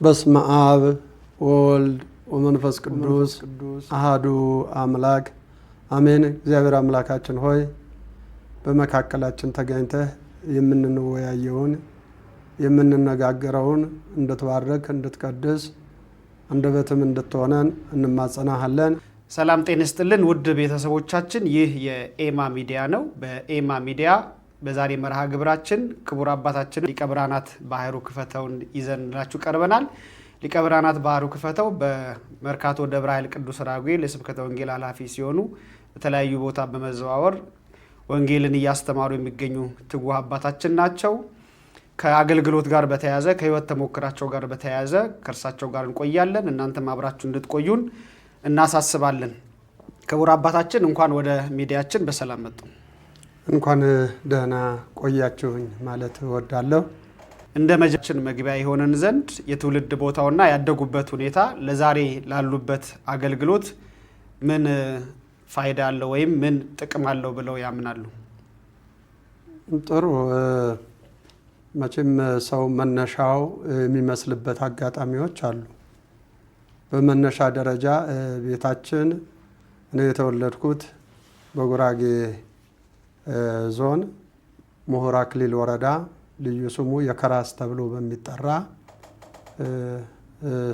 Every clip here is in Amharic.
በስመ አብ ወወልድ ወመንፈስ ቅዱስ አሐዱ አምላክ አሜን። እግዚአብሔር አምላካችን ሆይ በመካከላችን ተገኝተህ የምንወያየውን የምንነጋገረውን እንድትባርክ እንድትቀድስ አንደበትም እንድትሆነን እንማጸናሃለን። ሰላም ጤና ይስጥልን ውድ ቤተሰቦቻችን፣ ይህ የኤማ ሚዲያ ነው። በኤማ ሚዲያ በዛሬ መርሃ ግብራችን ክቡር አባታችን ሊቀ ብርሃናት ባህሩ ክፈተውን ይዘንላችሁ ቀርበናል። ሊቀ ብርሃናት ባህሩ ክፈተው በመርካቶ ደብረ ኃይል ቅዱስ ራጉኤል የስብከተ ወንጌል ኃላፊ ሲሆኑ በተለያዩ ቦታ በመዘዋወር ወንጌልን እያስተማሩ የሚገኙ ትጉህ አባታችን ናቸው። ከአገልግሎት ጋር በተያያዘ ከህይወት ተሞክራቸው ጋር በተያያዘ ከእርሳቸው ጋር እንቆያለን። እናንተም አብራችሁ እንድትቆዩን እናሳስባለን። ክቡር አባታችን እንኳን ወደ ሚዲያችን በሰላም መጡ። እንኳን ደህና ቆያችሁኝ ማለት እወዳለሁ። እንደ መጃችን መግቢያ የሆነን ዘንድ የትውልድ ቦታውና ያደጉበት ሁኔታ ለዛሬ ላሉበት አገልግሎት ምን ፋይዳ አለው ወይም ምን ጥቅም አለው ብለው ያምናሉ? ጥሩ። መቼም ሰው መነሻው የሚመስልበት አጋጣሚዎች አሉ። በመነሻ ደረጃ ቤታችን እኔ የተወለድኩት በጉራጌ ዞን ምሁር አክሊል ወረዳ ልዩ ስሙ የከራስ ተብሎ በሚጠራ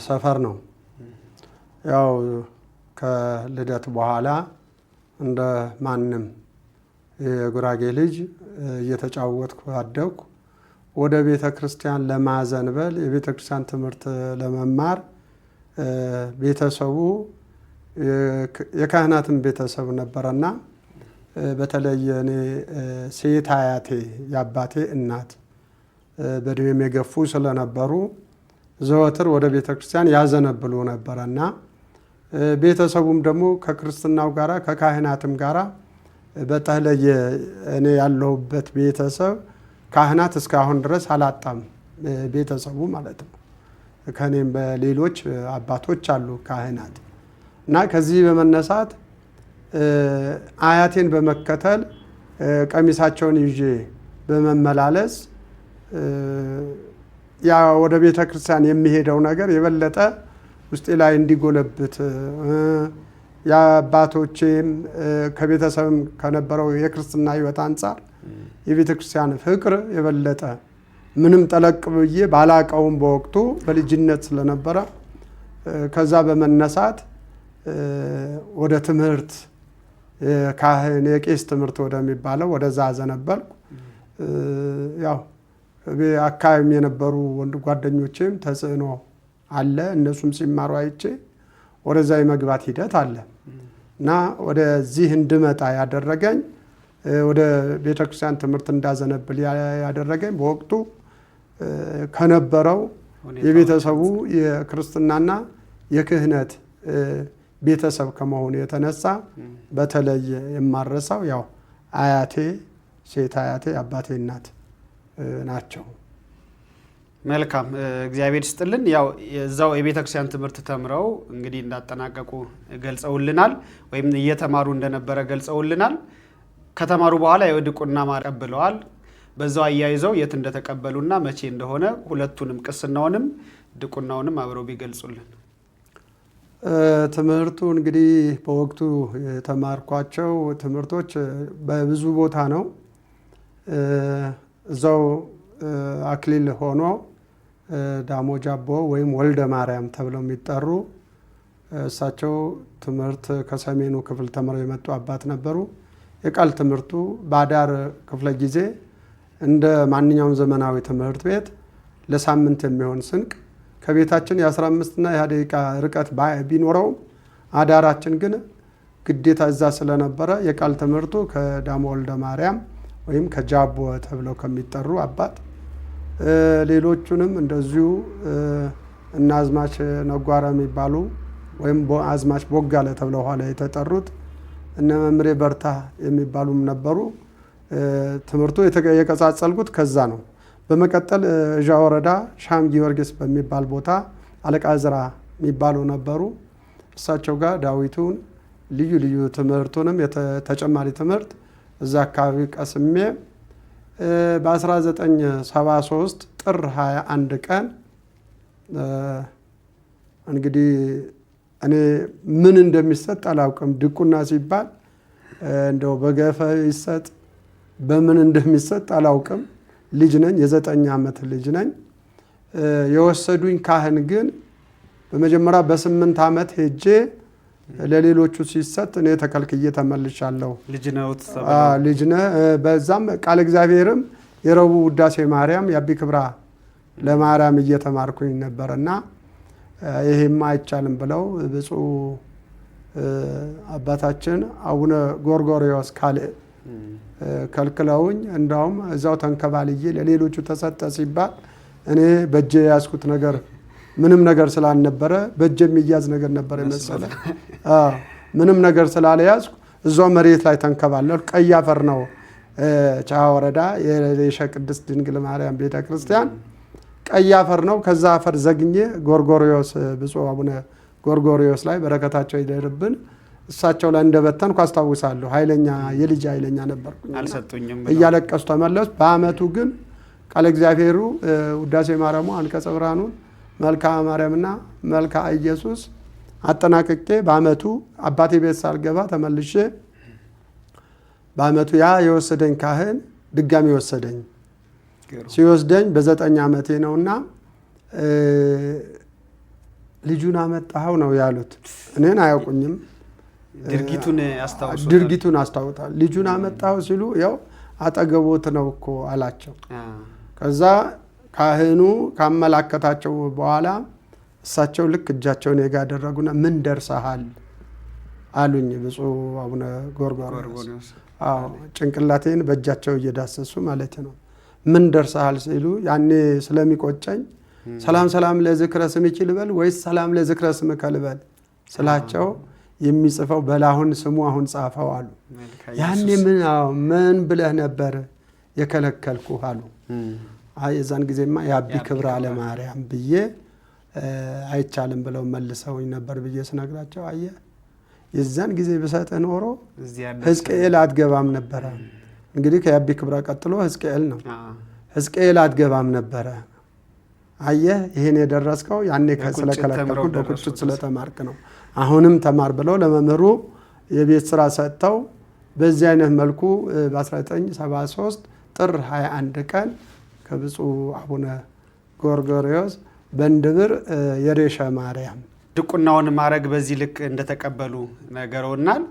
ሰፈር ነው። ያው ከልደት በኋላ እንደ ማንም የጉራጌ ልጅ እየተጫወትኩ አደግኩ። ወደ ቤተ ክርስቲያን ለማዘንበል የቤተ ክርስቲያን ትምህርት ለመማር ቤተሰቡ የካህናትን ቤተሰብ ነበረና በተለይ እኔ ሴት አያቴ የአባቴ እናት በእድሜም የገፉ ስለነበሩ ዘወትር ወደ ቤተ ክርስቲያን ያዘነብሉ ነበረና ቤተሰቡም ደግሞ ከክርስትናው ጋራ ከካህናትም ጋራ በተለየ እኔ ያለሁበት ቤተሰብ ካህናት እስካሁን ድረስ አላጣም፣ ቤተሰቡ ማለት ነው። ከኔም በሌሎች አባቶች አሉ ካህናት እና ከዚህ በመነሳት አያቴን በመከተል ቀሚሳቸውን ይዤ በመመላለስ ያ ወደ ቤተ ክርስቲያን የሚሄደው ነገር የበለጠ ውስጤ ላይ እንዲጎለብት የአባቶቼም ከቤተሰብም ከነበረው የክርስትና ሕይወት አንጻር የቤተ ክርስቲያን ፍቅር የበለጠ ምንም ጠለቅ ብዬ ባላቀውም በወቅቱ በልጅነት ስለነበረ ከዛ በመነሳት ወደ ትምህርት ካህን የቄስ ትምህርት ወደሚባለው ወደዛ አዘነበልኩ። ያው አካባቢ የነበሩ ወንድ ጓደኞቼም ተጽዕኖ አለ፣ እነሱም ሲማሩ አይቼ ወደዛ የመግባት ሂደት አለ እና ወደዚህ እንድመጣ ያደረገኝ ወደ ቤተክርስቲያን ትምህርት እንዳዘነብል ያደረገኝ በወቅቱ ከነበረው የቤተሰቡ የክርስትናና የክህነት ቤተሰብ ከመሆኑ የተነሳ በተለይ የማረሳው ያው አያቴ ሴት አያቴ አባቴ እናት ናቸው። መልካም፣ እግዚአብሔር ይስጥልን። ያው የዛው የቤተክርስቲያን ትምህርት ተምረው እንግዲህ እንዳጠናቀቁ ገልጸውልናል፣ ወይም እየተማሩ እንደነበረ ገልጸውልናል። ከተማሩ በኋላ የዲቁና ማዕረግ ተቀብለዋል። በዛው አያይዘው የት እንደተቀበሉና መቼ እንደሆነ ሁለቱንም ቅስናውንም ዲቁናውንም አብረው ቢገልጹልን። ትምህርቱ እንግዲህ በወቅቱ የተማርኳቸው ትምህርቶች በብዙ ቦታ ነው። እዛው አክሊል ሆኖ ዳሞ ጃቦ ወይም ወልደ ማርያም ተብለው የሚጠሩ እሳቸው ትምህርት ከሰሜኑ ክፍል ተምረው የመጡ አባት ነበሩ። የቃል ትምህርቱ በአዳር ክፍለ ጊዜ እንደ ማንኛውም ዘመናዊ ትምህርት ቤት ለሳምንት የሚሆን ስንቅ ከቤታችን የ15 እና የ20 ደቂቃ ርቀት ቢኖረውም አዳራችን ግን ግዴታ እዛ ስለነበረ የቃል ትምህርቱ ከዳሞ ወልደ ማርያም ወይም ከጃቦ ተብለው ከሚጠሩ አባት፣ ሌሎቹንም እንደዚሁ እና አዝማች ነጓራ የሚባሉ ወይም አዝማች ቦጋለ ተብለው ኋላ የተጠሩት እነ መምሬ በርታ የሚባሉም ነበሩ። ትምህርቱ የቀጻጸልኩት ከዛ ነው። በመቀጠል እዣ ወረዳ ሻም ጊዮርጊስ በሚባል ቦታ አለቃ ዝራ የሚባሉ ነበሩ። እሳቸው ጋር ዳዊቱን ልዩ ልዩ ትምህርቱንም ተጨማሪ ትምህርት እዛ አካባቢ ቀስሜ በ1973 ጥር 21 ቀን እንግዲህ እኔ ምን እንደሚሰጥ አላውቅም። ድቁና ሲባል እንደው በገፈ ይሰጥ በምን እንደሚሰጥ አላውቅም። ልጅ ነኝ፣ የ9 ዓመት ልጅ ነኝ። የወሰዱኝ ካህን ግን በመጀመሪያ በ8 ዓመት ሄጄ ለሌሎቹ ሲሰጥ እኔ ተከልክዬ ተመልሻለሁ። ልጅ ነህ። በዛም ቃለ እግዚአብሔርም የረቡዕ ውዳሴ ማርያም የአቢ ክብራ ለማርያም እየተማርኩኝ ነበርና ይሄማ አይቻልም ብለው ብፁዕ አባታችን አቡነ ጎርጎርዮስ ካልዕ ከልክለውኝ እንዳውም እዛው ተንከባልዬ ለሌሎቹ ተሰጠ ሲባል እኔ በእጄ ያዝኩት ነገር ምንም ነገር ስላልነበረ በእጄ የሚያዝ ነገር ነበር የመሰለ ምንም ነገር ስላልያዝኩ እዛው መሬት ላይ ተንከባለልኩ። ቀይ አፈር ነው ቻሃ ወረዳ የሌሸ ቅድስት ድንግል ማርያም ቤተክርስቲያን ቀይ አፈር ነው። ከዛ አፈር ዘግኜ ጎርጎርዮስ ብፁዕ አቡነ ጎርጎርዮስ ላይ በረከታቸው ይደርብን እሳቸው ላይ እንደበተንኩ አስታውሳለሁ። ኃይለኛ የልጅ ኃይለኛ ነበርኩኝ። አልሰጡኝም። እያለቀሱ ተመለስኩ። በአመቱ ግን ቃለ እግዚአብሔሩ ውዳሴ ማርያሙ፣ አንቀጸ ብርሃኑን፣ መልክአ ማርያምና መልክአ ኢየሱስ አጠናቅቄ በአመቱ አባቴ ቤት ሳልገባ ተመልሼ በአመቱ ያ የወሰደኝ ካህን ድጋሚ ወሰደኝ። ሲወስደኝ በ9 ዓመቴ ነውና ልጁን አመጣኸው ነው ያሉት። እኔን አያውቁኝም። ድርጊቱን አስታውታል። ልጁን አመጣኸው ሲሉ ያው አጠገቦት ነው እኮ አላቸው። ከዛ ካህኑ ካመላከታቸው በኋላ እሳቸው ልክ እጃቸውን የጋ አደረጉና ምን ደርሰሃል አሉኝ። ብፁዕ አቡነ ጎርጎርዮስ ጭንቅላቴን በእጃቸው እየዳሰሱ ማለት ነው። ምን ደርሰሃል ሲሉ ያኔ ስለሚቆጨኝ ሰላም ሰላም ለዝክረ ስምኪ ልበል ወይስ ሰላም ለዝክረ ስምከ ልበል ስላቸው የሚጽፈው በላሁን ስሙ አሁን ጻፈው አሉ። ያኔ ምን ብለህ ነበር የከለከልኩህ አሉ። የዛን ጊዜማ የአቢ ክብራ ለማርያም ብዬ አይቻልም ብለው መልሰውኝ ነበር ብዬ ስነግራቸው አየህ የዛን ጊዜ ብሰጥህ ኖሮ ሕዝቅኤል አትገባም ነበረ። እንግዲህ ከአቢ ክብራ ቀጥሎ ሕዝቅኤል ነው። ሕዝቅኤል አትገባም ነበረ። አየህ ይሄን የደረስከው ያኔ ስለከለከልኩ በቁጭት ስለተማርክ ነው። አሁንም ተማር ብለው ለመምህሩ የቤት ስራ ሰጥተው በዚህ አይነት መልኩ በ1973 ጥር 21 ቀን ከብፁዕ አቡነ ጎርጎርዮስ በእንድብር የሬሸ ማርያም ድቁናውን ማድረግ በዚህ ልክ እንደተቀበሉ ነገረውናል።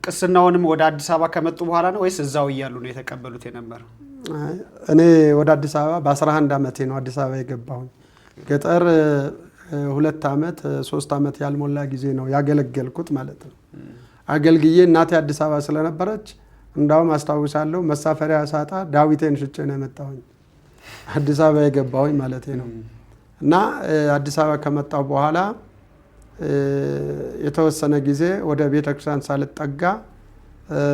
ቅስናውንም ወደ አዲስ አበባ ከመጡ በኋላ ነው ወይስ እዛው እያሉ ነው የተቀበሉት የነበረው? እኔ ወደ አዲስ አበባ በ11 ዓመቴ ነው አዲስ አበባ የገባሁኝ። ገጠር 2 ዓመት 3 ዓመት ያልሞላ ጊዜ ነው ያገለገልኩት ማለት ነው። አገልግዬ እናቴ አዲስ አበባ ስለነበረች እንዳውም አስታውሳለሁ መሳፈሪያ ሳጣ ዳዊቴን ሽጬ ነው የመጣሁኝ አዲስ አበባ የገባሁኝ ማለት ነው። እና አዲስ አበባ ከመጣሁ በኋላ የተወሰነ ጊዜ ወደ ቤተክርስቲያን ሳልጠጋ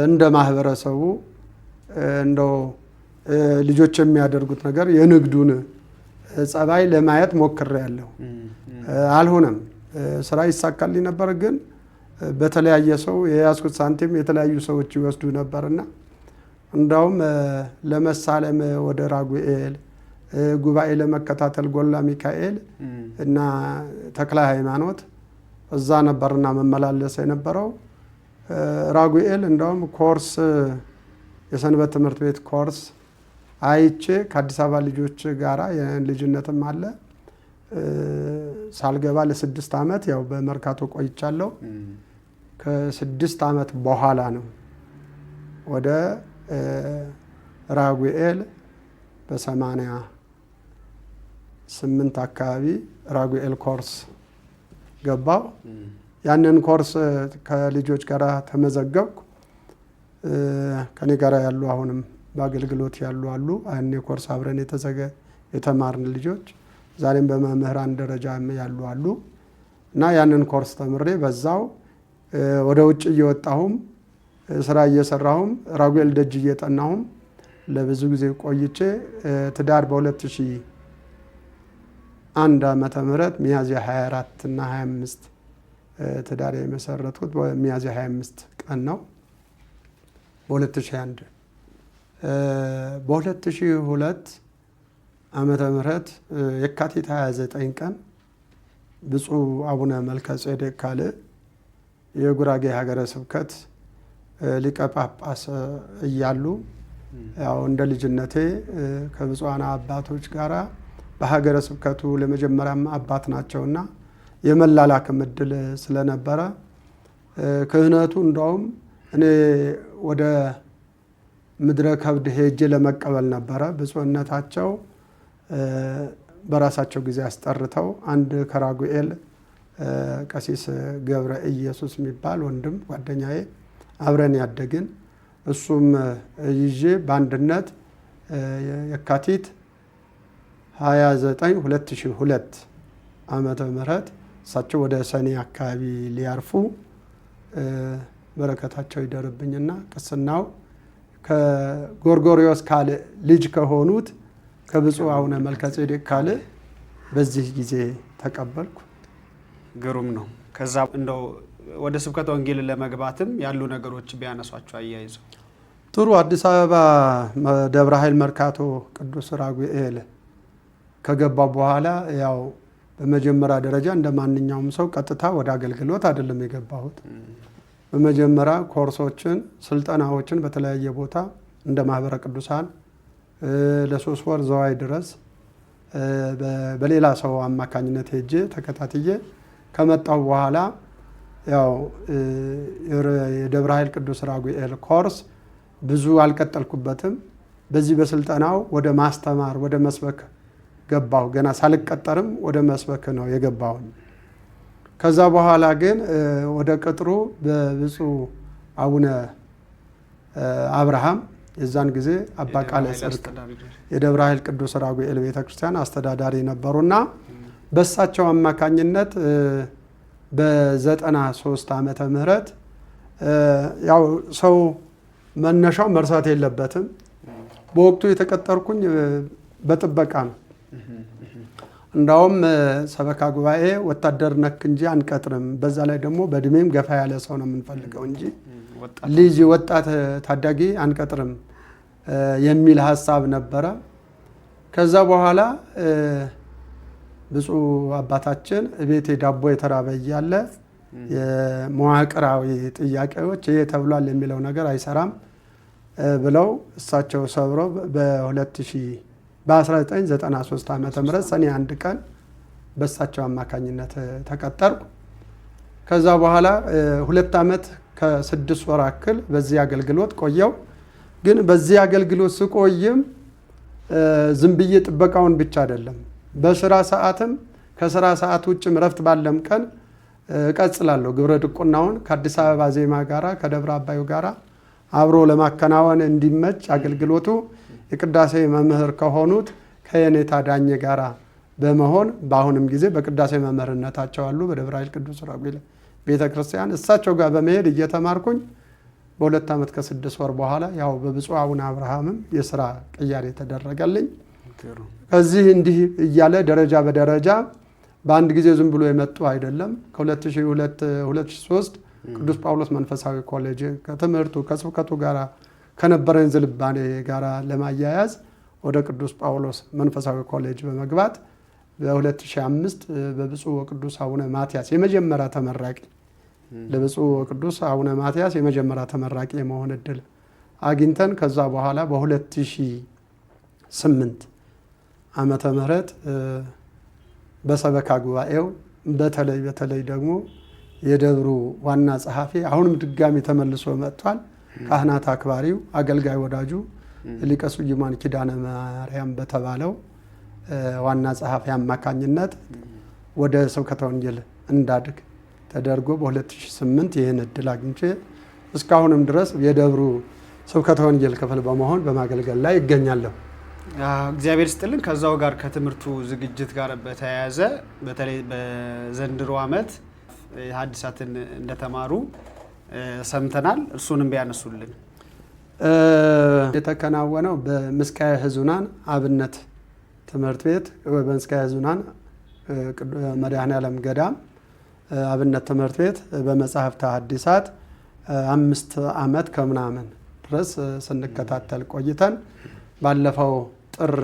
እንደ ማህበረሰቡ እንደው ልጆች የሚያደርጉት ነገር የንግዱን ጸባይ ለማየት ሞክሬያለሁ። አልሆነም። ስራ ይሳካልኝ ነበር፣ ግን በተለያየ ሰው የያዝኩት ሳንቲም የተለያዩ ሰዎች ይወስዱ ነበርና እንዳውም ለመሳለም ወደ ራጉኤል ጉባኤ ለመከታተል ጎላ ሚካኤል እና ተክለ ሃይማኖት እዛ ነበርና መመላለስ የነበረው። ራጉኤል እንዳውም ኮርስ የሰንበት ትምህርት ቤት ኮርስ አይቼ ከአዲስ አበባ ልጆች ጋራ የልጅነትም አለ ሳልገባ ለ6 ዓመት ያው በመርካቶ ቆይቻለሁ። ከ6 ዓመት በኋላ ነው ወደ ራጉኤል በ88 አካባቢ ራጉኤል ኮርስ ገባው። ያንን ኮርስ ከልጆች ጋራ ተመዘገብኩ። ከኔ ጋራ ያሉ አሁንም በአገልግሎት ያሉ አሉ። ያኔ ኮርስ አብረን የተማርን ልጆች ዛሬም በመምህራን ደረጃ ያሉ አሉ። እና ያንን ኮርስ ተምሬ በዛው ወደ ውጭ እየወጣሁም ስራ እየሰራሁም ራጉኤል ደጅ እየጠናሁም ለብዙ ጊዜ ቆይቼ ትዳር በ2001 ዓመተ ምህረት ሚያዝያ 24 እና 25 ትዳር የመሰረትኩት በሚያዝያ 25 ቀን ነው በ2001። በ2002 ዓመተ ምህረት የካቲት 29 ቀን ብፁዕ አቡነ መልከጼዴቅ ካልዕ የጉራጌ ሀገረ ስብከት ሊቀ ጳጳስ እያሉ ያው እንደ ልጅነቴ ከብፁዓን አባቶች ጋራ በሀገረ ስብከቱ ለመጀመሪያም አባት ናቸውና የመላላክም እድል ስለነበረ ክህነቱ እንደውም እኔ ወደ ምድረ ከብድ ሄጄ ለመቀበል ነበረ። ብፁዕነታቸው በራሳቸው ጊዜ አስጠርተው አንድ ከራጉኤል ቀሲስ ገብረ ኢየሱስ የሚባል ወንድም ጓደኛዬ አብረን ያደግን እሱም ይዤ በአንድነት የካቲት 29 2002 ዓመተ ምህረት እሳቸው ወደ ሰኔ አካባቢ ሊያርፉ በረከታቸው ይደርብኝና ቅስናው ከጎርጎርዮስ ካልዕ ልጅ ከሆኑት ከብፁዕ አቡነ መልከጼዴቅ ካልዕ በዚህ ጊዜ ተቀበልኩ። ግሩም ነው። ከዛ እንደው ወደ ስብከተ ወንጌል ለመግባትም ያሉ ነገሮች ቢያነሷቸው አያይዘው። ጥሩ። አዲስ አበባ ደብረ ኃይል መርካቶ ቅዱስ ራጉኤል ከገባ በኋላ ያው በመጀመሪያ ደረጃ እንደ ማንኛውም ሰው ቀጥታ ወደ አገልግሎት አይደለም የገባሁት። በመጀመሪያ ኮርሶችን፣ ስልጠናዎችን በተለያየ ቦታ እንደ ማህበረ ቅዱሳን ለ3 ወር ዘዋይ ድረስ በሌላ ሰው አማካኝነት ሄጄ ተከታትዬ ከመጣሁ በኋላ ያው የደብረ ኃይል ቅዱስ ራጉኤል ኮርስ ብዙ አልቀጠልኩበትም። በዚህ በስልጠናው ወደ ማስተማር ወደ መስበክ ገባሁ። ገና ሳልቀጠርም ወደ መስበክ ነው የገባሁኝ። ከዛ በኋላ ግን ወደ ቅጥሩ በብፁዕ አቡነ አብርሃም የዛን ጊዜ አባ ቃለ ጽድቅ የደብረ ኃይል ቅዱስ ራጉኤል ቤተክርስቲያን አስተዳዳሪ ነበሩና በሳቸው አማካኝነት በ93 ዓመተ ምህረት ያው ሰው መነሻው መርሳት የለበትም። በወቅቱ የተቀጠርኩኝ በጥበቃ ነው። እንዳውም ሰበካ ጉባኤ ወታደር ነክ እንጂ አንቀጥርም፣ በዛ ላይ ደግሞ በእድሜም ገፋ ያለ ሰው ነው የምንፈልገው እንጂ ልጅ ወጣት ታዳጊ አንቀጥርም የሚል ሀሳብ ነበረ። ከዛ በኋላ ብፁዕ አባታችን ቤቴ ዳቦ የተራበ እያለ የመዋቅራዊ ጥያቄዎች ይሄ ተብሏል የሚለው ነገር አይሰራም ብለው እሳቸው ሰብረው በ1993 ዓመተ ምህረት ሰኔ 1 ቀን በእሳቸው አማካኝነት ተቀጠርኩ። ከዛ በኋላ 2 ዓመት ከ6 ወር አክል በዚህ አገልግሎት ቆየው። ግን በዚህ አገልግሎት ስቆይም ዝም ብዬ ጥበቃውን ብቻ አይደለም፣ በስራ ሰዓትም ከስራ ሰዓት ውጭም ረፍት ባለም ቀን እቀጽላለሁ። ግብረ ድቁናውን ከአዲስ አበባ ዜማ ጋራ ከደብረ አባዩ ጋራ አብሮ ለማከናወን እንዲመች አገልግሎቱ የቅዳሴ መምህር ከሆኑት ከየኔታ ዳኘ ጋራ በመሆን በአሁንም ጊዜ በቅዳሴ መምህርነታቸው አሉ በደብረ ኃይል ቅዱስ ራጉኤል ቤተክርስቲያን። እሳቸው ጋር በመሄድ እየተማርኩኝ በ2 ዓመት ከ6 ወር በኋላ ያው በብፁዕ አቡነ አብርሃምም የስራ ቅያሬ ተደረገልኝ። ከዚህ እንዲህ እያለ ደረጃ በደረጃ በአንድ ጊዜ ዝም ብሎ የመጡ አይደለም። ከ2002-2003 ቅዱስ ጳውሎስ መንፈሳዊ ኮሌጅ ከትምህርቱ ከስብከቱ ጋር ከነበረን ዝልባኔ ጋር ለማያያዝ ወደ ቅዱስ ጳውሎስ መንፈሳዊ ኮሌጅ በመግባት በ2005 በብፁዕ ወቅዱስ አቡነ ማትያስ የመጀመሪያ ተመራቂ ለብፁዕ ወቅዱስ አቡነ ማትያስ የመጀመሪያ ተመራቂ የመሆን እድል አግኝተን ከዛ በኋላ በ2008 ዓመተ ምህረት በሰበካ ጉባኤው በተለይ ደግሞ የደብሩ ዋና ጸሐፊ አሁንም ድጋሚ ተመልሶ መጥቷል። ካህናት አክባሪው አገልጋይ ወዳጁ ሊቀ ስዩማን ኪዳነ ማርያም በተባለው ዋና ጸሐፊ አማካኝነት ወደ ስብከተ ወንጌል እንዳድግ ተደርጎ በ2008 ይህን እድል አግኝቼ እስካሁንም ድረስ የደብሩ ስብከተ ወንጌል ክፍል በመሆን በማገልገል ላይ ይገኛለሁ። እግዚአብሔር ስጥልን። ከዛው ጋር ከትምህርቱ ዝግጅት ጋር በተያያዘ በተለይ በዘንድሮ ዓመት ሐዲሳትን እንደተማሩ ሰምተናል። እርሱንም ቢያነሱልን። የተከናወነው በምስካየ ሕዙናን አብነት ትምህርት ቤት በምስካየ ሕዙናን መድኃኔዓለም ገዳም አብነት ትምህርት ቤት በመጽሐፍተ ሐዲሳት 5 ዓመት ከምናምን ድረስ ስንከታተል ቆይተን ባለፈው ጥር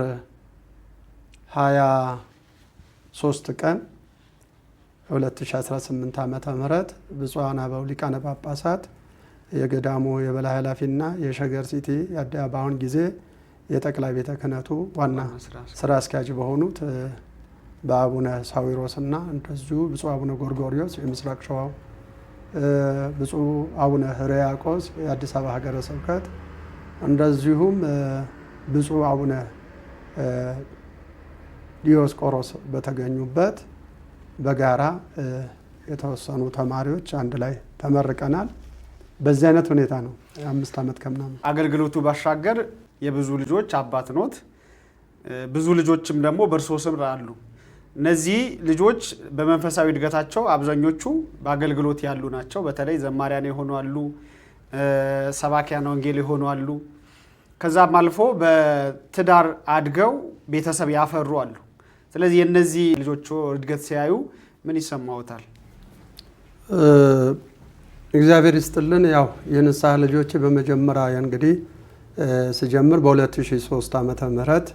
23 ቀን 2018 ዓመተ ምህረት ብፁዓን አበው ሊቃነ ጳጳሳት የገዳሙ የበላይ ኃላፊና የሸገር ሲቲ በአሁን ጊዜ የጠቅላይ ቤተ ክህነቱ ዋና ስራ አስኪያጅ በሆኑት በአቡነ ሳዊሮስና እንደዚሁ ብፁዕ አቡነ ጎርጎርዮስ የምስራቅ ሸዋው፣ ብፁዕ አቡነ ሕርያቆስ የአዲስ አበባ ሀገረ ስብከት እንደዚሁም ብፁዕ አቡነ ዲዮስቆሮስ በተገኙበት በጋራ የተወሰኑ ተማሪዎች አንድ ላይ ተመርቀናል። በዚህ አይነት ሁኔታ ነው 5 ዓመት ከምናምን አገልግሎቱ ባሻገር የብዙ ልጆች አባት ኖት። ብዙ ልጆችም ደግሞ በእርሶ ስም አሉ። እነዚህ ልጆች በመንፈሳዊ እድገታቸው አብዛኞቹ በአገልግሎት ያሉ ናቸው። በተለይ ዘማሪያን የሆኑ አሉ፣ ሰባኪያን ወንጌል የሆኑ አሉ። ከዛም አልፎ በትዳር አድገው ቤተሰብ ያፈሩ አሉ። ስለዚህ የእነዚህ ልጆቹ እድገት ሲያዩ ምን ይሰማዎታል? እግዚአብሔር ይስጥልን። ያው የንስሐ ልጆች በመጀመሪያ እንግዲህ ስጀምር በ2003 ዓመተ ምህረት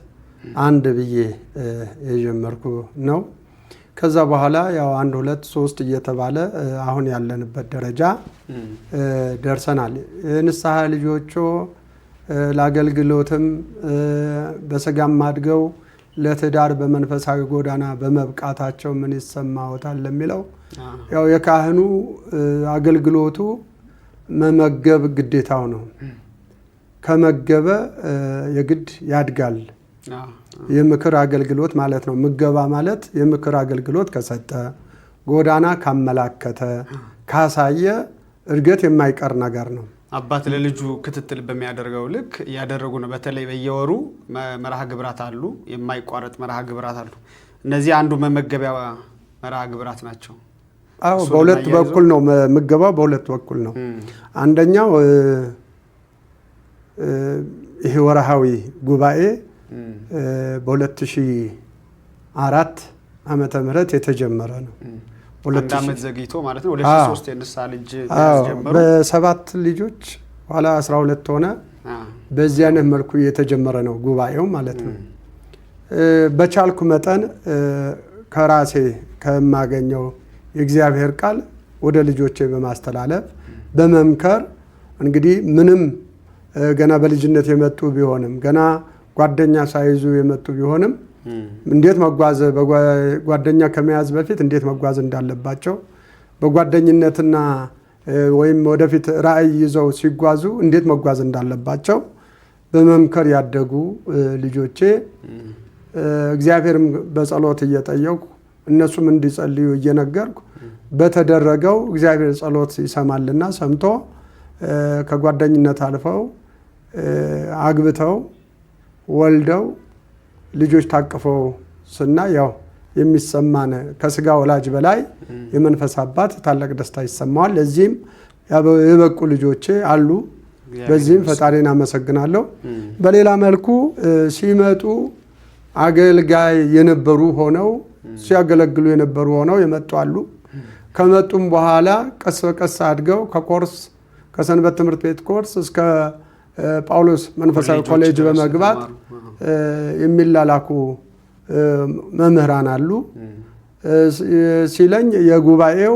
አንድ ብዬ የጀመርኩ ነው። ከዛ በኋላ ያው 1 2 3 እየተባለ አሁን ያለንበት ደረጃ ደርሰናል። የንስሐ ልጆቹ ለአገልግሎትም በስጋም አድገው ለትዳር በመንፈሳዊ ጎዳና በመብቃታቸው ምን ይሰማዎታል ለሚለው ያው የካህኑ አገልግሎቱ መመገብ ግዴታው ነው። ከመገበ የግድ ያድጋል። የምክር አገልግሎት ማለት ነው። ምገባ ማለት የምክር አገልግሎት ከሰጠ፣ ጎዳና ካመላከተ፣ ካሳየ እድገት የማይቀር ነገር ነው። አባት ለልጁ ክትትል በሚያደርገው ልክ እያደረጉ ነው። በተለይ በየወሩ መርሃ ግብራት አሉ፣ የማይቋረጥ መርሃ ግብራት አሉ። እነዚህ አንዱ መመገቢያ መርሃ ግብራት ናቸው። አዎ፣ በሁለት በኩል ነው ምገባው፣ በሁለት በኩል ነው። አንደኛው ይሄ ወርሃዊ ጉባኤ በ2004 ዓመተ ምህረት የተጀመረ ነው። 2 ዓመት ዘግይቶ ማለት ነው። 2003 የንስሐ ልጅ ያስጀመሩ በ7 ልጆች ኋላ 12 ሆነ። በዚህ አይነት መልኩ የተጀመረ ነው ጉባኤው ማለት ነው። በቻልኩ መጠን ከራሴ ከማገኘው የእግዚአብሔር ቃል ወደ ልጆቼ በማስተላለፍ በመምከር እንግዲህ ምንም ገና በልጅነት የመጡ ቢሆንም ገና ጓደኛ ሳይዙ የመጡ ቢሆንም እንዴት መጓዝ በጓደኛ ከመያዝ በፊት እንዴት መጓዝ እንዳለባቸው በጓደኝነትና ወይም ወደፊት ራዕይ ይዘው ሲጓዙ እንዴት መጓዝ እንዳለባቸው በመምከር ያደጉ ልጆቼ እግዚአብሔርም በጸሎት እየጠየቁ እነሱም እንዲጸልዩ እየነገርኩ በተደረገው እግዚአብሔር ጸሎት ይሰማልና ሰምቶ ከጓደኝነት አልፈው አግብተው ወልደው ልጆች ታቅፈው ስናይ ያው የሚሰማን ከስጋ ወላጅ በላይ የመንፈስ አባት ታላቅ ደስታ ይሰማዋል። ለዚህም የበቁ ልጆቼ አሉ። በዚህም ፈጣሪን አመሰግናለሁ። በሌላ መልኩ ሲመጡ አገልጋይ የነበሩ ሆነው ሲያገለግሉ የነበሩ ሆነው የመጡ አሉ። ከመጡም በኋላ ቀስ በቀስ አድገው ከኮርስ ከሰንበት ትምህርት ቤት ኮርስ እስከ ጳውሎስ መንፈሳዊ ኮሌጅ በመግባት የሚላላኩ መምህራን አሉ። ሲለኝ የጉባኤው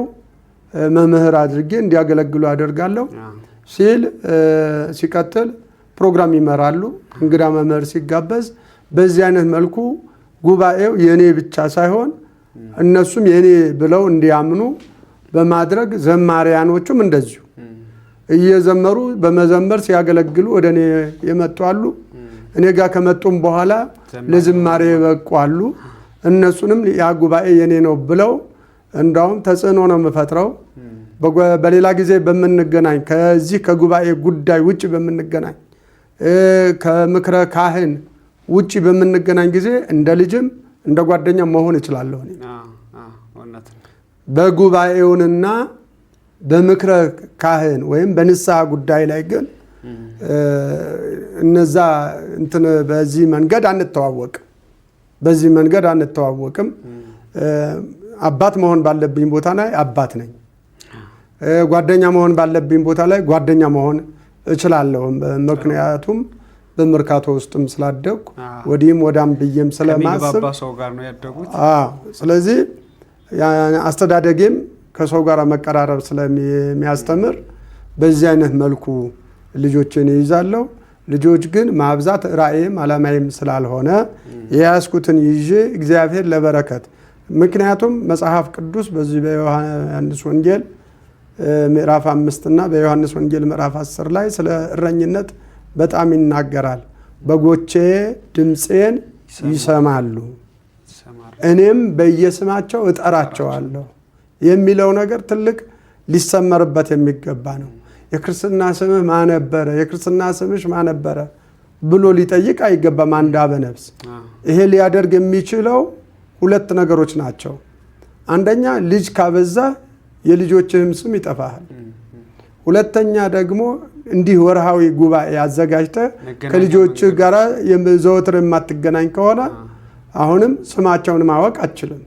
መምህር አድርጌ እንዲያገለግሉ አደርጋለሁ ሲል ሲቀጥል ፕሮግራም ይመራሉ። እንግዳ መምህር ሲጋበዝ በዚህ አይነት መልኩ ጉባኤው የኔ ብቻ ሳይሆን እነሱም የኔ ብለው እንዲያምኑ በማድረግ ዘማሪያኖቹም እንደዚሁ እየዘመሩ በመዘመር ሲያገለግሉ ወደ እኔ የመጡ አሉ። እኔ ጋር ከመጡም በኋላ ለዝማሬ የበቁ አሉ። እነሱንም ያ ጉባኤ የኔ ነው ብለው እንዳውም ተጽዕኖ ነው የምፈጥረው። በሌላ ጊዜ በምንገናኝ ከዚህ ከጉባኤ ጉዳይ ውጭ በምንገናኝ ከምክረ ካህን ውጭ በምንገናኝ ጊዜ እንደ ልጅም እንደ ጓደኛ መሆን እችላለሁ። በጉባኤውንና በምክረ ካህን ወይም በንስሐ ጉዳይ ላይ ግን እነዛ በዚህ መንገድ አንተዋወቅም። አባት መሆን ባለብኝ ቦታ ላይ አባት ነኝ። ጓደኛ መሆን ባለብኝ ቦታ ላይ ጓደኛ መሆን እችላለሁ። ምክንያቱም በመርካቶ ውስጥም ስላደግኩ ወዲህም ወዳም ብዬም ስለማስብ ሰው ጋር ነው ያደጉት። ስለዚህ አስተዳደጌም ከሰው ጋር መቀራረብ ስለሚያስተምር በዚህ አይነት መልኩ ልጆችን ይይዛለሁ። ልጆች ግን ማብዛት ራእይም አላማይም ስላልሆነ የያዝኩትን ይዤ እግዚአብሔር ለበረከት ምክንያቱም መጽሐፍ ቅዱስ በዚህ በዮሐንስ ወንጌል ምዕራፍ 5 እና በዮሐንስ ወንጌል ምዕራፍ 10 ላይ ስለ እረኝነት በጣም ይናገራል። በጎቼ ድምፄን ይሰማሉ፣ እኔም በየስማቸው እጠራቸዋለሁ የሚለው ነገር ትልቅ ሊሰመርበት የሚገባ ነው። የክርስትና ስምህ ማነበረ፣ የክርስትና ስምሽ ማነበረ ብሎ ሊጠይቅ አይገባም አንድ አበነፍስ። ይሄ ሊያደርግ የሚችለው ሁለት ነገሮች ናቸው። አንደኛ ልጅ ካበዛ የልጆችህም ስም ይጠፋሃል። ሁለተኛ ደግሞ እንዲህ ወርሃዊ ጉባኤ አዘጋጅተህ ከልጆችህ ጋር ዘወትር የማትገናኝ ከሆነ አሁንም ስማቸውን ማወቅ አትችልም።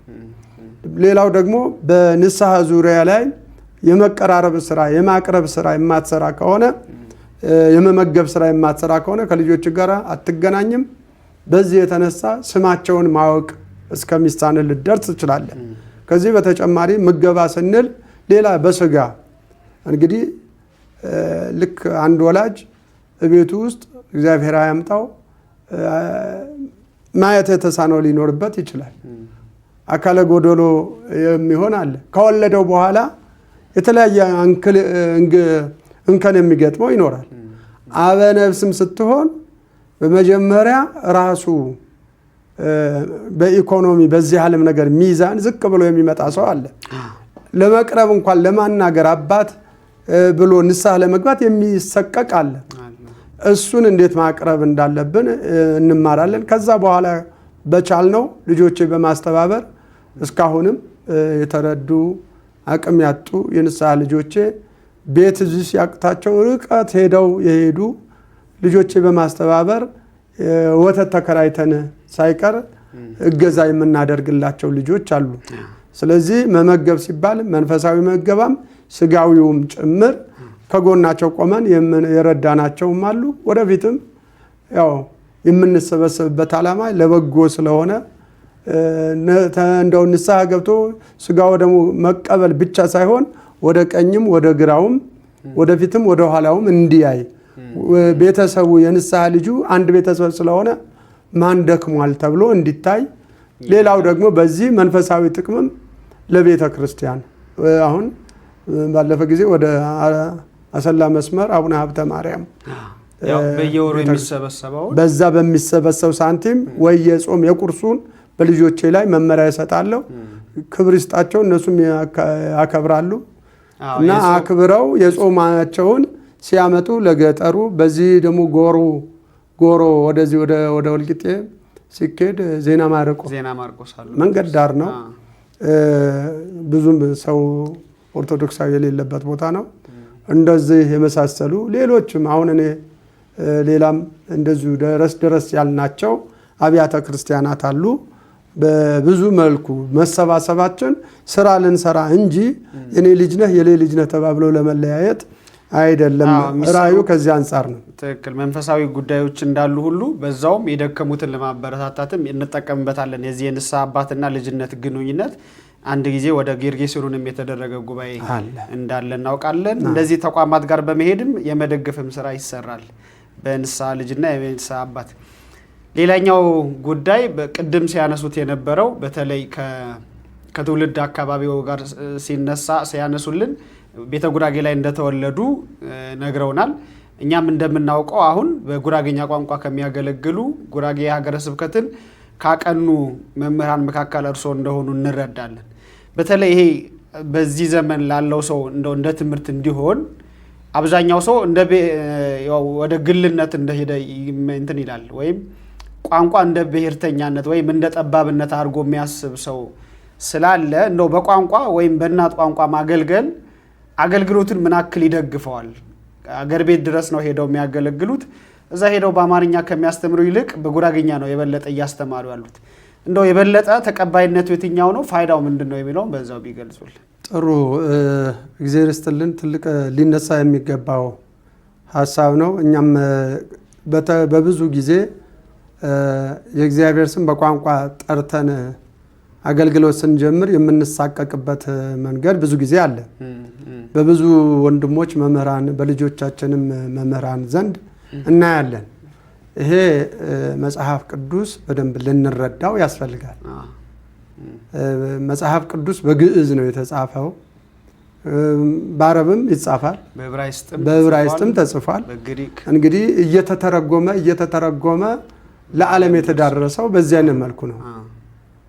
ሌላው ደግሞ በንስሐ ዙሪያ ላይ የመቀራረብ ስራ፣ የማቅረብ ስራ የማትሰራ ከሆነ፣ የመመገብ ስራ የማትሰራ ከሆነ ከልጆችህ ጋር አትገናኝም። በዚህ የተነሳ ስማቸውን ማወቅ እስከሚሳንህ ልትደርስ ትችላለህ። ከዚህ በተጨማሪ ምገባ ስንል ሌላ በስጋ እንግዲህ ልክ አንድ ወላጅ ቤቱ ውስጥ እግዚአብሔር አያምጣው ማየት የተሳነው ሊኖርበት ይችላል። አካለ ጎደሎ የሚሆን አለ። ከወለደው በኋላ የተለያየ እንከን የሚገጥመው ይኖራል። አበነፍስም ስትሆን በመጀመሪያ ራሱ በኢኮኖሚ በዚህ ዓለም ነገር ሚዛን ዝቅ ብሎ የሚመጣ ሰው አለ። ለመቅረብ እንኳን ለማናገር አባት ብሎ ንስሐ ለመግባት የሚሰቀቅ አለ። እሱን እንዴት ማቅረብ እንዳለብን እንማራለን። ከዛ በኋላ በቻልነው ልጆቼ በማስተባበር እስካሁንም የተረዱ አቅም ያጡ የንስሐ ልጆቼ ቤት እዚህ ሲያቅታቸው ርቀት ሄደው የሄዱ ልጆቼ በማስተባበር ወተት ተከራይተን ሳይቀር እገዛ የምናደርግላቸው ልጆች አሉ። ስለዚህ መመገብ ሲባል መንፈሳዊ መገባም ስጋዊውም ጭምር ከጎናቸው ቆመን የረዳናቸውም አሉ። ወደፊትም ያው የምንሰበሰብበት ዓላማ ለበጎ ስለሆነ እንደው ንስሐ ገብቶ ስጋ ወደሙ መቀበል ብቻ ሳይሆን ወደ ቀኝም ወደ ግራውም ወደፊትም ወደ ኋላውም እንዲያይ ቤተሰቡ የንስሐ ልጁ አንድ ቤተሰብ ስለሆነ ማን ደክሟል ተብሎ እንዲታይ፣ ሌላው ደግሞ በዚህ መንፈሳዊ ጥቅምም ለቤተ ክርስቲያን አሁን ባለፈ ጊዜ ወደ አሰላ መስመር አቡነ ሀብተ ማርያም በየወሩ የሚሰበሰበው በዛ በሚሰበሰብ ሳንቲም ወይ የጾም የቁርሱን በልጆቼ ላይ መመሪያ ይሰጣለሁ። ክብር ይስጣቸው፣ እነሱም ያከብራሉ እና አክብረው የጾማቸውን ሲያመጡ ለገጠሩ በዚህ ደግሞ ጎሮ ወደዚህ ወደ ወልቂጤ ሲኬድ ዜና ማርቆስ መንገድ ዳር ነው። ብዙም ሰው ኦርቶዶክሳዊ የሌለበት ቦታ ነው። እንደዚህ የመሳሰሉ ሌሎችም አሁን እኔ ሌላም እንደዚሁ ድረስ ያልናቸው አብያተ ክርስቲያናት አሉ። በብዙ መልኩ መሰባሰባችን ስራ ልንሰራ እንጂ የኔ ልጅ ነህ የሌ ልጅ ነህ ተባብለው ለመለያየት አይደለም። ራእዩ ከዚህ አንጻር ነው። ትክክል። መንፈሳዊ ጉዳዮች እንዳሉ ሁሉ በዛውም የደከሙትን ለማበረታታትም እንጠቀምበታለን። የዚህ የንስሐ አባትና ልጅነት ግንኙነት አንድ ጊዜ ወደ ጌርጌሴኖንም የተደረገ ጉባኤ እንዳለ እናውቃለን። እንደዚህ ተቋማት ጋር በመሄድም የመደገፍም ስራ ይሰራል በንስሐ ልጅና የንስሐ አባት። ሌላኛው ጉዳይ በቅድም ሲያነሱት የነበረው በተለይ ከትውልድ አካባቢው ጋር ሲያነሱልን ቤተ ጉራጌ ላይ እንደተወለዱ ነግረውናል። እኛም እንደምናውቀው አሁን በጉራጌኛ ቋንቋ ከሚያገለግሉ ጉራጌ ሀገረ ስብከትን ካቀኑ መምህራን መካከል እርስዎ እንደሆኑ እንረዳለን። በተለይ ይሄ በዚህ ዘመን ላለው ሰው እንደ ትምህርት እንዲሆን አብዛኛው ሰው ወደ ግልነት እንደሄደ እንትን ይላል፣ ወይም ቋንቋ እንደ ብሔርተኛነት ወይም እንደ ጠባብነት አድርጎ የሚያስብ ሰው ስላለ እንደው በቋንቋ ወይም በእናት ቋንቋ ማገልገል አገልግሎትን ምን ያክል ይደግፈዋል? አገር ቤት ድረስ ነው ሄደው የሚያገለግሉት። እዛ ሄደው በአማርኛ ከሚያስተምሩ ይልቅ በጉራጌኛ ነው የበለጠ እያስተማሩ ያሉት። እንደው የበለጠ ተቀባይነቱ የትኛው ነው ፋይዳው ምንድነው የሚለውን በዛው ቢገልጹልን ጥሩ እግዚአብሔር ይስጥልን ትልቅ ሊነሳ የሚገባው ሐሳብ ነው እኛም በብዙ ጊዜ የእግዚአብሔር ስም በቋንቋ ጠርተን አገልግሎት ስንጀምር የምንሳቀቅበት መንገድ ብዙ ጊዜ አለ በብዙ ወንድሞች መምህራን በልጆቻችንም መምህራን ዘንድ እናያለን ይሄ መጽሐፍ ቅዱስ በደንብ ልንረዳው ያስፈልጋል መጽሐፍ ቅዱስ በግዕዝ ነው የተጻፈው በአረብም ይጻፋል በዕብራይስጥም ተጽፏል እንግዲህ እየተተረጎመ ለዓለም የተዳረሰው በዚህ አይነት መልኩ ነው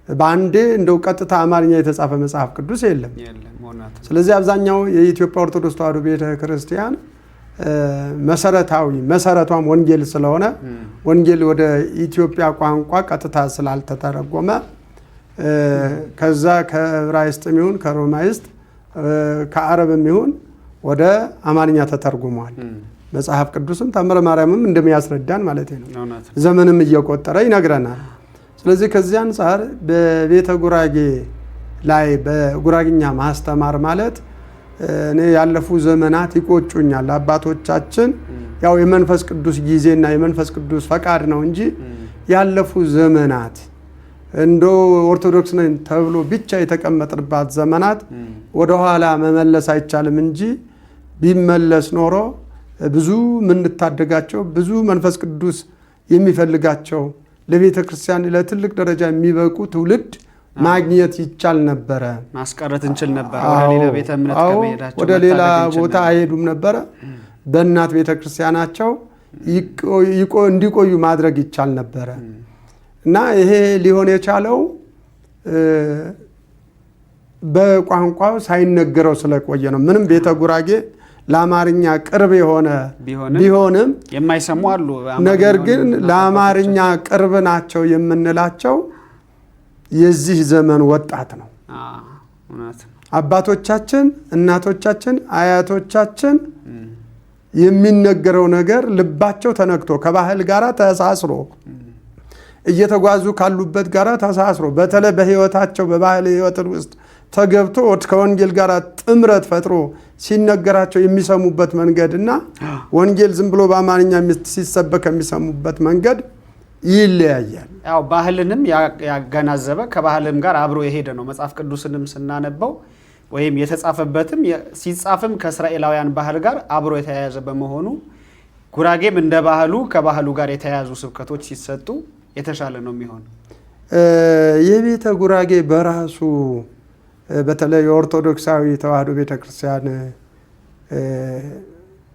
በአንዴ እንደው ቀጥታ አማርኛ የተጻፈ መጽሐፍ ቅዱስ የለም ስለዚህ አብዛኛው የኢትዮጵያ ኦርቶዶክስ ተዋሕዶ ቤተክርስቲያን መሰረቷም ወንጌል ስለሆነ ወንጌል ወደ ኢትዮጵያ ቋንቋ ቀጥታ ስላልተተረጎመ ከዛ ከዕብራይስጥም ይሁን ከሮማይስጥ ከአረብም ይሁን ወደ አማርኛ ተተርጉሟል መጽሐፍ ቅዱስም ተአምረ ማርያምም እንደሚያስረዳን ማለት ነው ዘመንም እየቆጠረ ይነግረናል ስለዚህ ከዚህ አንፃር በቤተ ጉራጌ ላይ በጉራግኛ ማስተማር ማለት እኔ ያለፉ ዘመናት ይቆጩኛል አባቶቻችን ያው የመንፈስ ቅዱስ ጊዜና የመንፈስ ቅዱስ ፈቃድ ነው እንጂ ያለፉ ዘመናት እንዶ ኦርቶዶክስ ነን ተብሎ ብቻ የተቀመጠባት ዘመናት ወደ ኋላ መመለስ አይቻልም እንጂ ቢመለስ ኖሮ ብዙ ምን ታደጋቸው ብዙ መንፈስ ቅዱስ የሚፈልጋቸው ለቤተ ክርስቲያን ለትልቅ ደረጃ የሚበቁ ትውልድ ማግኘት ይቻል ነበር ማስቀረት እንችል ነበር ወደ ሌላ ቤተ እምነት ከመሄዳቸው ወደ ሌላ ቦታ አይሄዱም ነበር በእናት ቤተ ክርስቲያናቸው እንዲቆዩ ማድረግ ይቻል ነበር እና ይሄ ሊሆን የቻለው በቋንቋው ሳይነገረው ስለቆየ ነው ምንም ቤተ ጉራጌ ለአማርኛ ቅርብ የሆነ ቢሆንም የማይሰሙ አሉ ነገር ግን ለአማርኛ ቅርብ ናቸው የምንላቸው የዚህ ዘመን ወጣት ነው አባቶቻችን እናቶቻችን አያቶቻችን የሚነገረው ነገር ልባቸው ተነክቶ ከባህል ጋራ ተሳስሮ እየተጓዙ ካሉበት ጋራ ተሳስሮ በተለይ በህይወታቸው በባህል ህይወት ውስጥ ተገብቶ ከወንጌል ጋራ ጥምረት ፈጥሮ ሲነገራቸው የሚሰሙበት መንገድና ወንጌል ዝም ብሎ በአማርኛ ሲሰበክ የሚሰሙበት መንገድ ይለያያል ያው ባህልንም ያገናዘበ ከባህልም ጋር አብሮ የሄደ ነው መጽሐፍ ቅዱስንም ስናነበው ወይም የተጻፈበትም ሲጻፍም ከእስራኤላውያን ባህል ጋር አብሮ የተያያዘ በመሆኑ ጉራጌም እንደ ባህሉ ከባህሉ ጋር የተያያዙ ስብከቶች ሲሰጡ የተሻለ ነው የሚሆን የቤተ ጉራጌ በራሱ በተለይ የኦርቶዶክሳዊ ተዋሕዶ ቤተክርስቲያን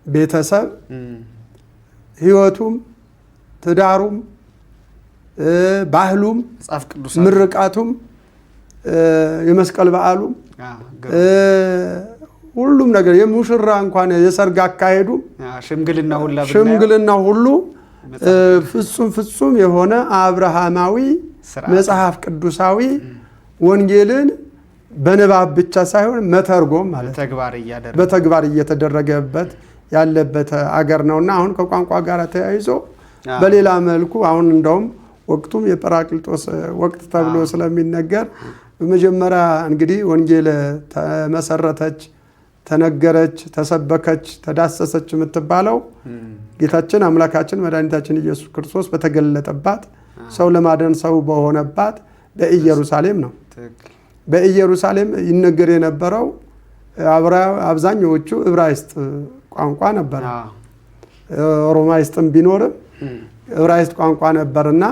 ቤተሰብ ህይወቱም ትዳሩም ባህሉም መጽሐፍ ቅዱስ ምርቃቱም የመስቀል በዓሉም ሁሉም ነገር የሙሽራ እንኳን የሰርግ አካሄዱ ሽምግልና ሁሉ ፍጹም የሆነ አብርሃማዊ መጽሐፍ ቅዱሳዊ ወንጌልን በንባብ ብቻ ሳይሆን መተርጎም ማለት በተግባር እየተደረገበት ያለበት አገር ነውና አሁን ከቋንቋ ጋር ተያይዞ በሌላ መልኩ አሁን እንደውም ወቅቱም የጰራቅሊጦስ ወቅት ተብሎ ስለሚነገር በመጀመሪያ እንግዲህ ወንጌል ተመሰረተች ተነገረች ተሰበከች ተዳሰሰች የምትባለው ጌታችን አምላካችን መድኃኒታችን ኢየሱስ ክርስቶስ በተገለጠባት ሰው ለማዳን ሰው በሆነባት በኢየሩሳሌም ነው በኢየሩሳሌም ይነገር የነበረው አብዛኞቹ ዕብራይስጥ ቋንቋ ነበር ሮማይስጥም ቢኖርም ዕብራይስጥ ቋንቋ ነበርና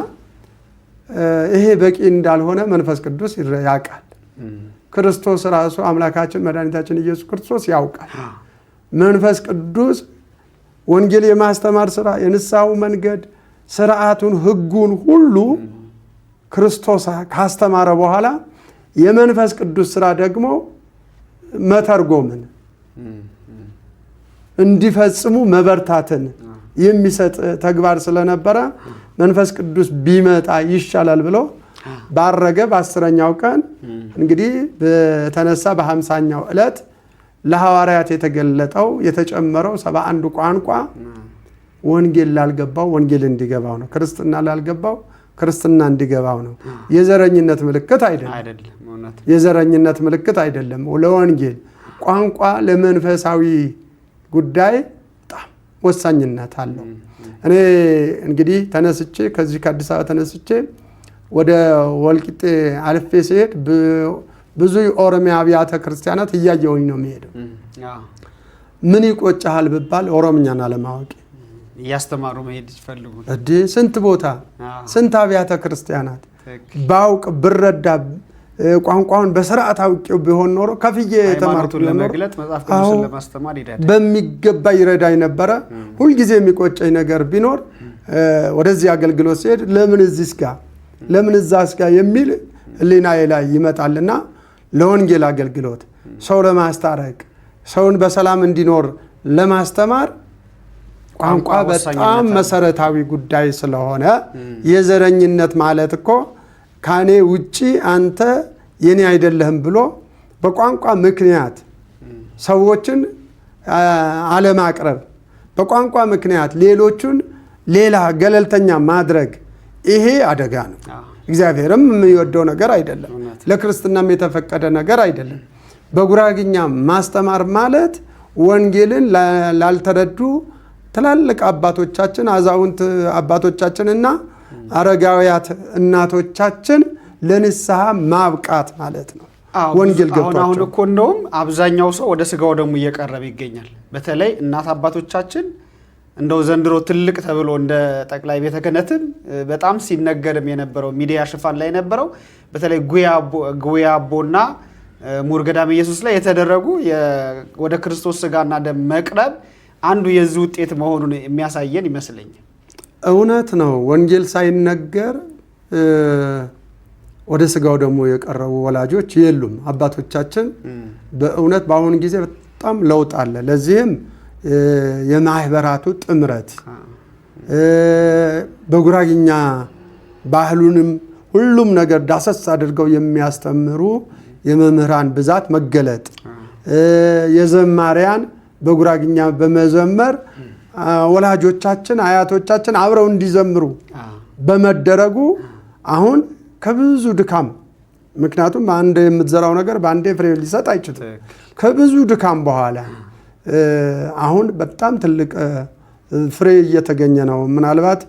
ይሄ በቂ እንዳልሆነ መንፈስ ቅዱስ ያውቃል ክርስቶስ ራሱ አምላካችን መድኃኒታችን ኢየሱስ ክርስቶስ ያውቃል መንፈስ ቅዱስ ወንጌል የማስተማር ስራ የንስሐው መንገድ ስርዓቱን ህጉን ሁሉ ክርስቶስ ካስተማረ በኋላ የመንፈስ ቅዱስ ስራ ደግሞ መተርጎምን እንዲፈጽሙ መበርታትን የሚሰጥ ተግባር ስለነበረ መንፈስ ቅዱስ ቢመጣ ይሻላል ብሎ ባረገ በ10ኛው ቀን እንግዲህ በተነሳ በ50ኛው ዕለት ለሐዋርያት የተገለጠው የተጨመረው 71 ቋንቋ ወንጌል ላልገባው ወንጌል እንዲገባው ነው ክርስትና ላልገባው ክርስትና እንዲገባው ነው። የዘረኝነት ምልክት አይደለም። የዘረኝነት ምልክት አይደለም። ለወንጌል ቋንቋ ለመንፈሳዊ ጉዳይ በጣም ወሳኝነት አለው። እኔ እንግዲህ ተነስቼ ከዚህ ከአዲስ አበባ ተነስቼ ወደ ወልቂጤ አልፌ ሲሄድ ብዙ የኦሮሚያ አብያተ ክርስቲያናት እያየሁኝ ነው የሚሄደው። ምን ይቆጫሃል ብባል ኦሮምኛን አለማወቅ። እያስተማሩ መሄድ ይፈልጉ ስንት ቦታ ስንት አብያተ ክርስቲያናት ባውቅ ብረዳ ቋንቋውን በስርዓት አውቄው ቢሆን ኖሮ ከፍዬ የተማርኩ ለመግለጥ መጽሐፍ ቅዱስን ለማስተማር ይዳል በሚገባ ይረዳኝ ነበረ። ሁሉ ጊዜ የሚቆጨኝ ነገር ቢኖር ወደዚህ አገልግሎት ሲሄድ ለምን እዚህስ ጋር ለምን እዛስ ጋር የሚል ህሊናዬ ላይ ይመጣልና ለወንጌል አገልግሎት ሰው ለማስታረቅ ሰውን በሰላም እንዲኖር ለማስተማር ቋንቋ በጣም መሰረታዊ ጉዳይ ስለሆነ የዘረኝነት ማለት እኮ ካኔ ውጪ አንተ የኔ አይደለህም ብሎ በቋንቋ ምክንያት ሰዎችን አለማቅረብ፣ በቋንቋ ምክንያት ሌሎቹን ሌላ ገለልተኛ ማድረግ ይሄ አደጋ ነው። እግዚአብሔርም የሚወደው ነገር አይደለም። ለክርስትናም የተፈቀደ ነገር አይደለም። በጉራግኛ ማስተማር ማለት ወንጌልን ላልተረዱ ትላልቅ አባቶቻችን፣ አዛውንት አባቶቻችንና አረጋውያት እናቶቻችን ለንስሐ ማብቃት ማለት ነው። ወንጌል ገብቷቸው አሁን እኮ እንደውም አብዛኛው ሰው ወደ ስጋው ደግሞ እየቀረበ ይገኛል። በተለይ እናት አባቶቻችን እንደው ዘንድሮ ትልቅ ተብሎ እንደ ጠቅላይ ቤተ ክህነትም በጣም ሲነገርም የነበረው ሚዲያ ሽፋን ላይ የነበረው በተለይ ጉያቦና ሙር ገዳመ ኢየሱስ ላይ የተደረጉ ወደ ክርስቶስ ስጋና ደም መቅረብ አንዱ የዚህ ውጤት መሆኑን የሚያሳየን ይመስለኛል። እውነት ነው። ወንጌል ሳይነገር ወደ ስጋው ደግሞ የቀረቡ ወላጆች የሉም። አባቶቻችን በእውነት በአሁኑ ጊዜ በጣም ለውጥ አለ። ለዚህም የማህበራቱ ጥምረት በጉራግኛ ባህሉንም ሁሉም ነገር ዳሰስ አድርገው የሚያስተምሩ የመምህራን ብዛት መገለጥ፣ የዘማሪያን በጉራግኛ በመዘመር ወላጆቻችን አያቶቻችን አብረው እንዲዘምሩ በመደረጉ አሁን ከብዙ ድካም፣ ምክንያቱም አንድ የምትዘራው ነገር በአንዴ ፍሬ ሊሰጥ አይችልም። ከብዙ ድካም በኋላ አሁን በጣም ትልቅ ፍሬ እየተገኘ ነው። ምናልባት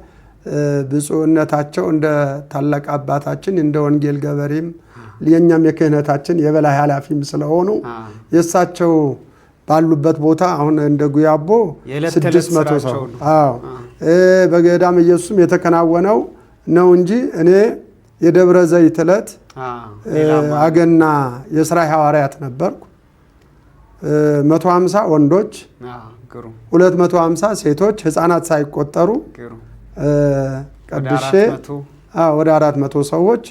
ብፁዕነታቸው እንደ ታላቅ አባታችን እንደ ወንጌል ገበሬም የኛም የክህነታችን የበላይ ኃላፊም ስለሆኑ የእሳቸው ባሉበት ቦታ አሁን እንደ ጉያቦ 600 ሰው በገዳመ ኢየሱስም የተከናወነው ነው እንጂ እኔ የደብረ ዘይት ዕለት አገና የሥራ ሐዋርያት ነበርኩ። 150 ወንዶች 250 ሴቶች ህፃናት ሳይቆጠሩ ቀድሼ ወደ 400 ሰዎች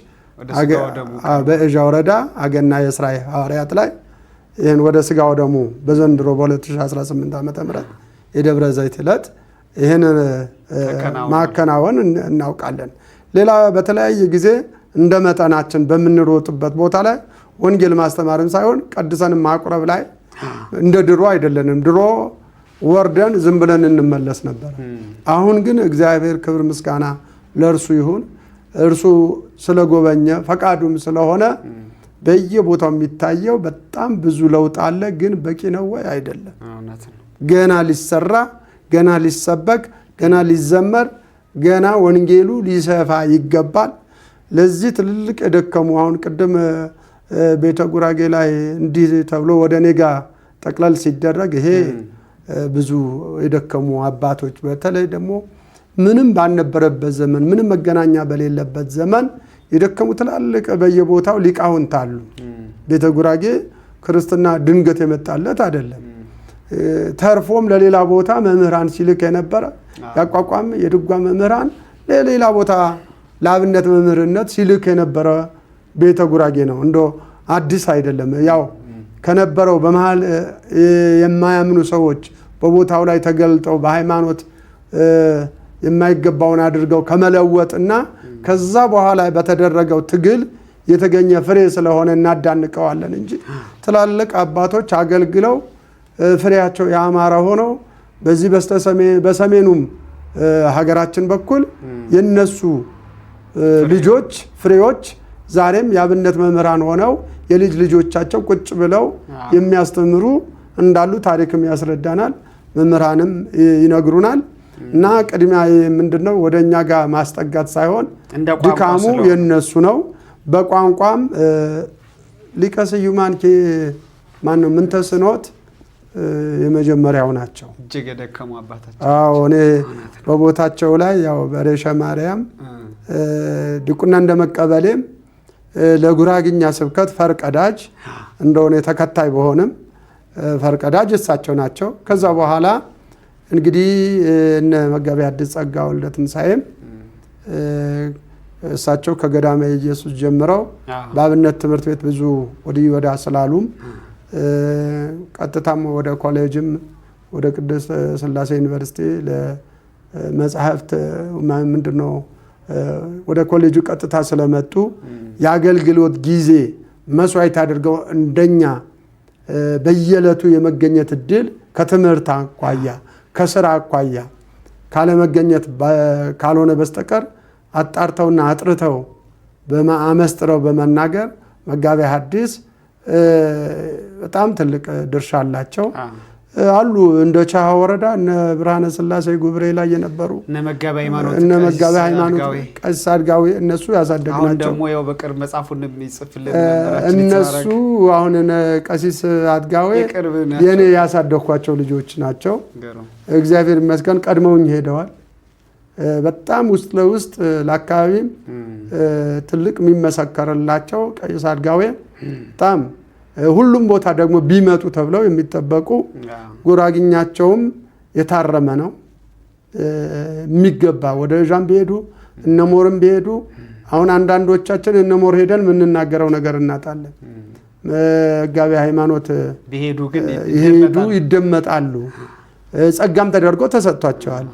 በእዣ ወረዳ አገና የሥራ ሐዋርያት ላይ ይህን ወደ ስጋው ደግሞ በዘንድሮ በ2018 ዓ.ም የደብረ ዘይት ዕለት ይህን ማከናወን እናውቃለን። ሌላ በተለያየ ጊዜ እንደ መጠናችን በምንሮጥበት ቦታ ላይ ወንጌል ማስተማርን ሳይሆን ቀድሰንም ማቁረብ ላይ እንደ ድሮ አይደለንም። ድሮ ወርደን ዝም ብለን እንመለስ ነበር። አሁን ግን እግዚአብሔር ክብር ምስጋና ለእርሱ ይሁን። እርሱ ስለጎበኘ ፈቃዱም ስለሆነ በየቦታው የሚታየው በጣም ብዙ ለውጥ አለ። ግን በቂ ነው ወይ? አይደለም። ገና ሊሰራ፣ ገና ሊሰበክ፣ ገና ሊዘመር፣ ገና ወንጌሉ ሊሰፋ ይገባል። ለዚህ ትልልቅ የደከሙ አሁን ቅድም ቤተ ጉራጌ ላይ እንዲህ ተብሎ ወደ እኔ ጋ ጠቅለል ሲደረግ ይሄ ብዙ የደከሙ አባቶች በተለይ ደግሞ ምንም ባልነበረበት ዘመን ምንም መገናኛ በሌለበት ዘመን የደከሙ ትላልቅ በየቦታው ሊቃውንት አሉ። ቤተ ጉራጌ ክርስትና ድንገት የመጣለት አይደለም። ተርፎም ለሌላ ቦታ መምህራን ሲልክ የነበረ ያቋቋም የድጓ መምህራን ለሌላ ቦታ ለአብነት መምህርነት ሲልክ የነበረ ቤተ ጉራጌ ነው። እንዶ አዲስ አይደለም። ያው ከነበረው በመሃል የማያምኑ ሰዎች በቦታው ላይ ተገልጠው በሃይማኖት የማይገባውን አድርገው ከመለወጥና ከዛ በኋላ በተደረገው ትግል የተገኘ ፍሬ ስለሆነ እናዳንቀዋለን እንጂ ትላልቅ አባቶች አገልግለው ፍሬያቸው ያማረ ሆኖ በዚህ በሰሜኑም ሀገራችን በኩል የነሱ ልጆች ፍሬዎች ዛሬም የአብነት መምህራን ሆነው የልጅ ልጆቻቸው ቁጭ ብለው የሚያስተምሩ እንዳሉ ታሪክም ያስረዳናል፣ መምህራንም ይነግሩናል። እና ቅድሚያ ምንድነው ወደኛ ጋር ማስጠጋት ሳይሆን ድካሙ የነሱ ነው። በቋንቋም ሊቀ ስዩማን ማነው ምንተስኖት የመጀመሪያው ናቸው። እጅግ የደከሙ አባታቸው። አዎ እኔ በቦታቸው ላይ ያው በሬሸ ማርያም ድቁና እንደመቀበሌም ለጉራግኛ ስብከት ፈርቀዳጅ እንደሆነ ተከታይ በሆነም ፈርቀዳጅ እሳቸው ናቸው። ከዛ በኋላ እንግዲህ እነ መጋቤ ሐዲስ ጸጋ ወልደ ትንሣኤም እሳቸው ከገዳመ ኢየሱስ ጀምረው በአብነት ትምህርት ቤት ብዙ ወዲህ ወዳ ስላሉም ቀጥታም ወደ ኮሌጅም ወደ ቅድስት ሥላሴ ዩኒቨርሲቲ ለመጽሐፍት ምንድነው ወደ ኮሌጁ ቀጥታ ስለመጡ የአገልግሎት ጊዜ መስዋዕት አድርገው እንደኛ በየዕለቱ የመገኘት እድል ከትምህርት አኳያ ከስራ አኳያ ካለመገኘት ካልሆነ በስተቀር አጣርተውና አጥርተው አመስጥረው በመናገር መጋቤ ሐዲስ በጣም ትልቅ ድርሻ አላቸው አሉ። እንደ ቻሃ ወረዳ እነ ብርሃነ ሥላሴ ጉብሬ ላይ የነበሩ እነ መጋቤ ሃይማኖት ቀሲስ አድጋዊ እነሱ ያሳደግናቸው። አሁን ደግሞ ያው በቅርብ መጽሐፉን የሚጽፍልን እነሱ አሁን ቀሲስ አድጋዊ የኔ ያሳደግኳቸው ልጆች ናቸው። እግዚአብሔር ይመስገን ቀድመውኝ ሄደዋል። በጣም ውስጥ ለውስጥ ለአካባቢም ትልቅ የሚመሰከርላቸው ቀሲስ አድጋዊ በጣም ሁሉም ቦታ ደግሞ ቢመጡ ተብለው የሚጠበቁ ጉራግኛቸውም የታረመ ነው የሚገባ ወደ ዣም ቢሄዱ እነሞርም ቢሄዱ አሁን አንዳንዶቻችን እነሞር ሄደን የምንናገረው ነገር እናጣለን። መጋቤ ሃይማኖት ይሄዱ ይደመጣሉ። ጸጋም ተደርጎ ተሰጥቷቸዋል።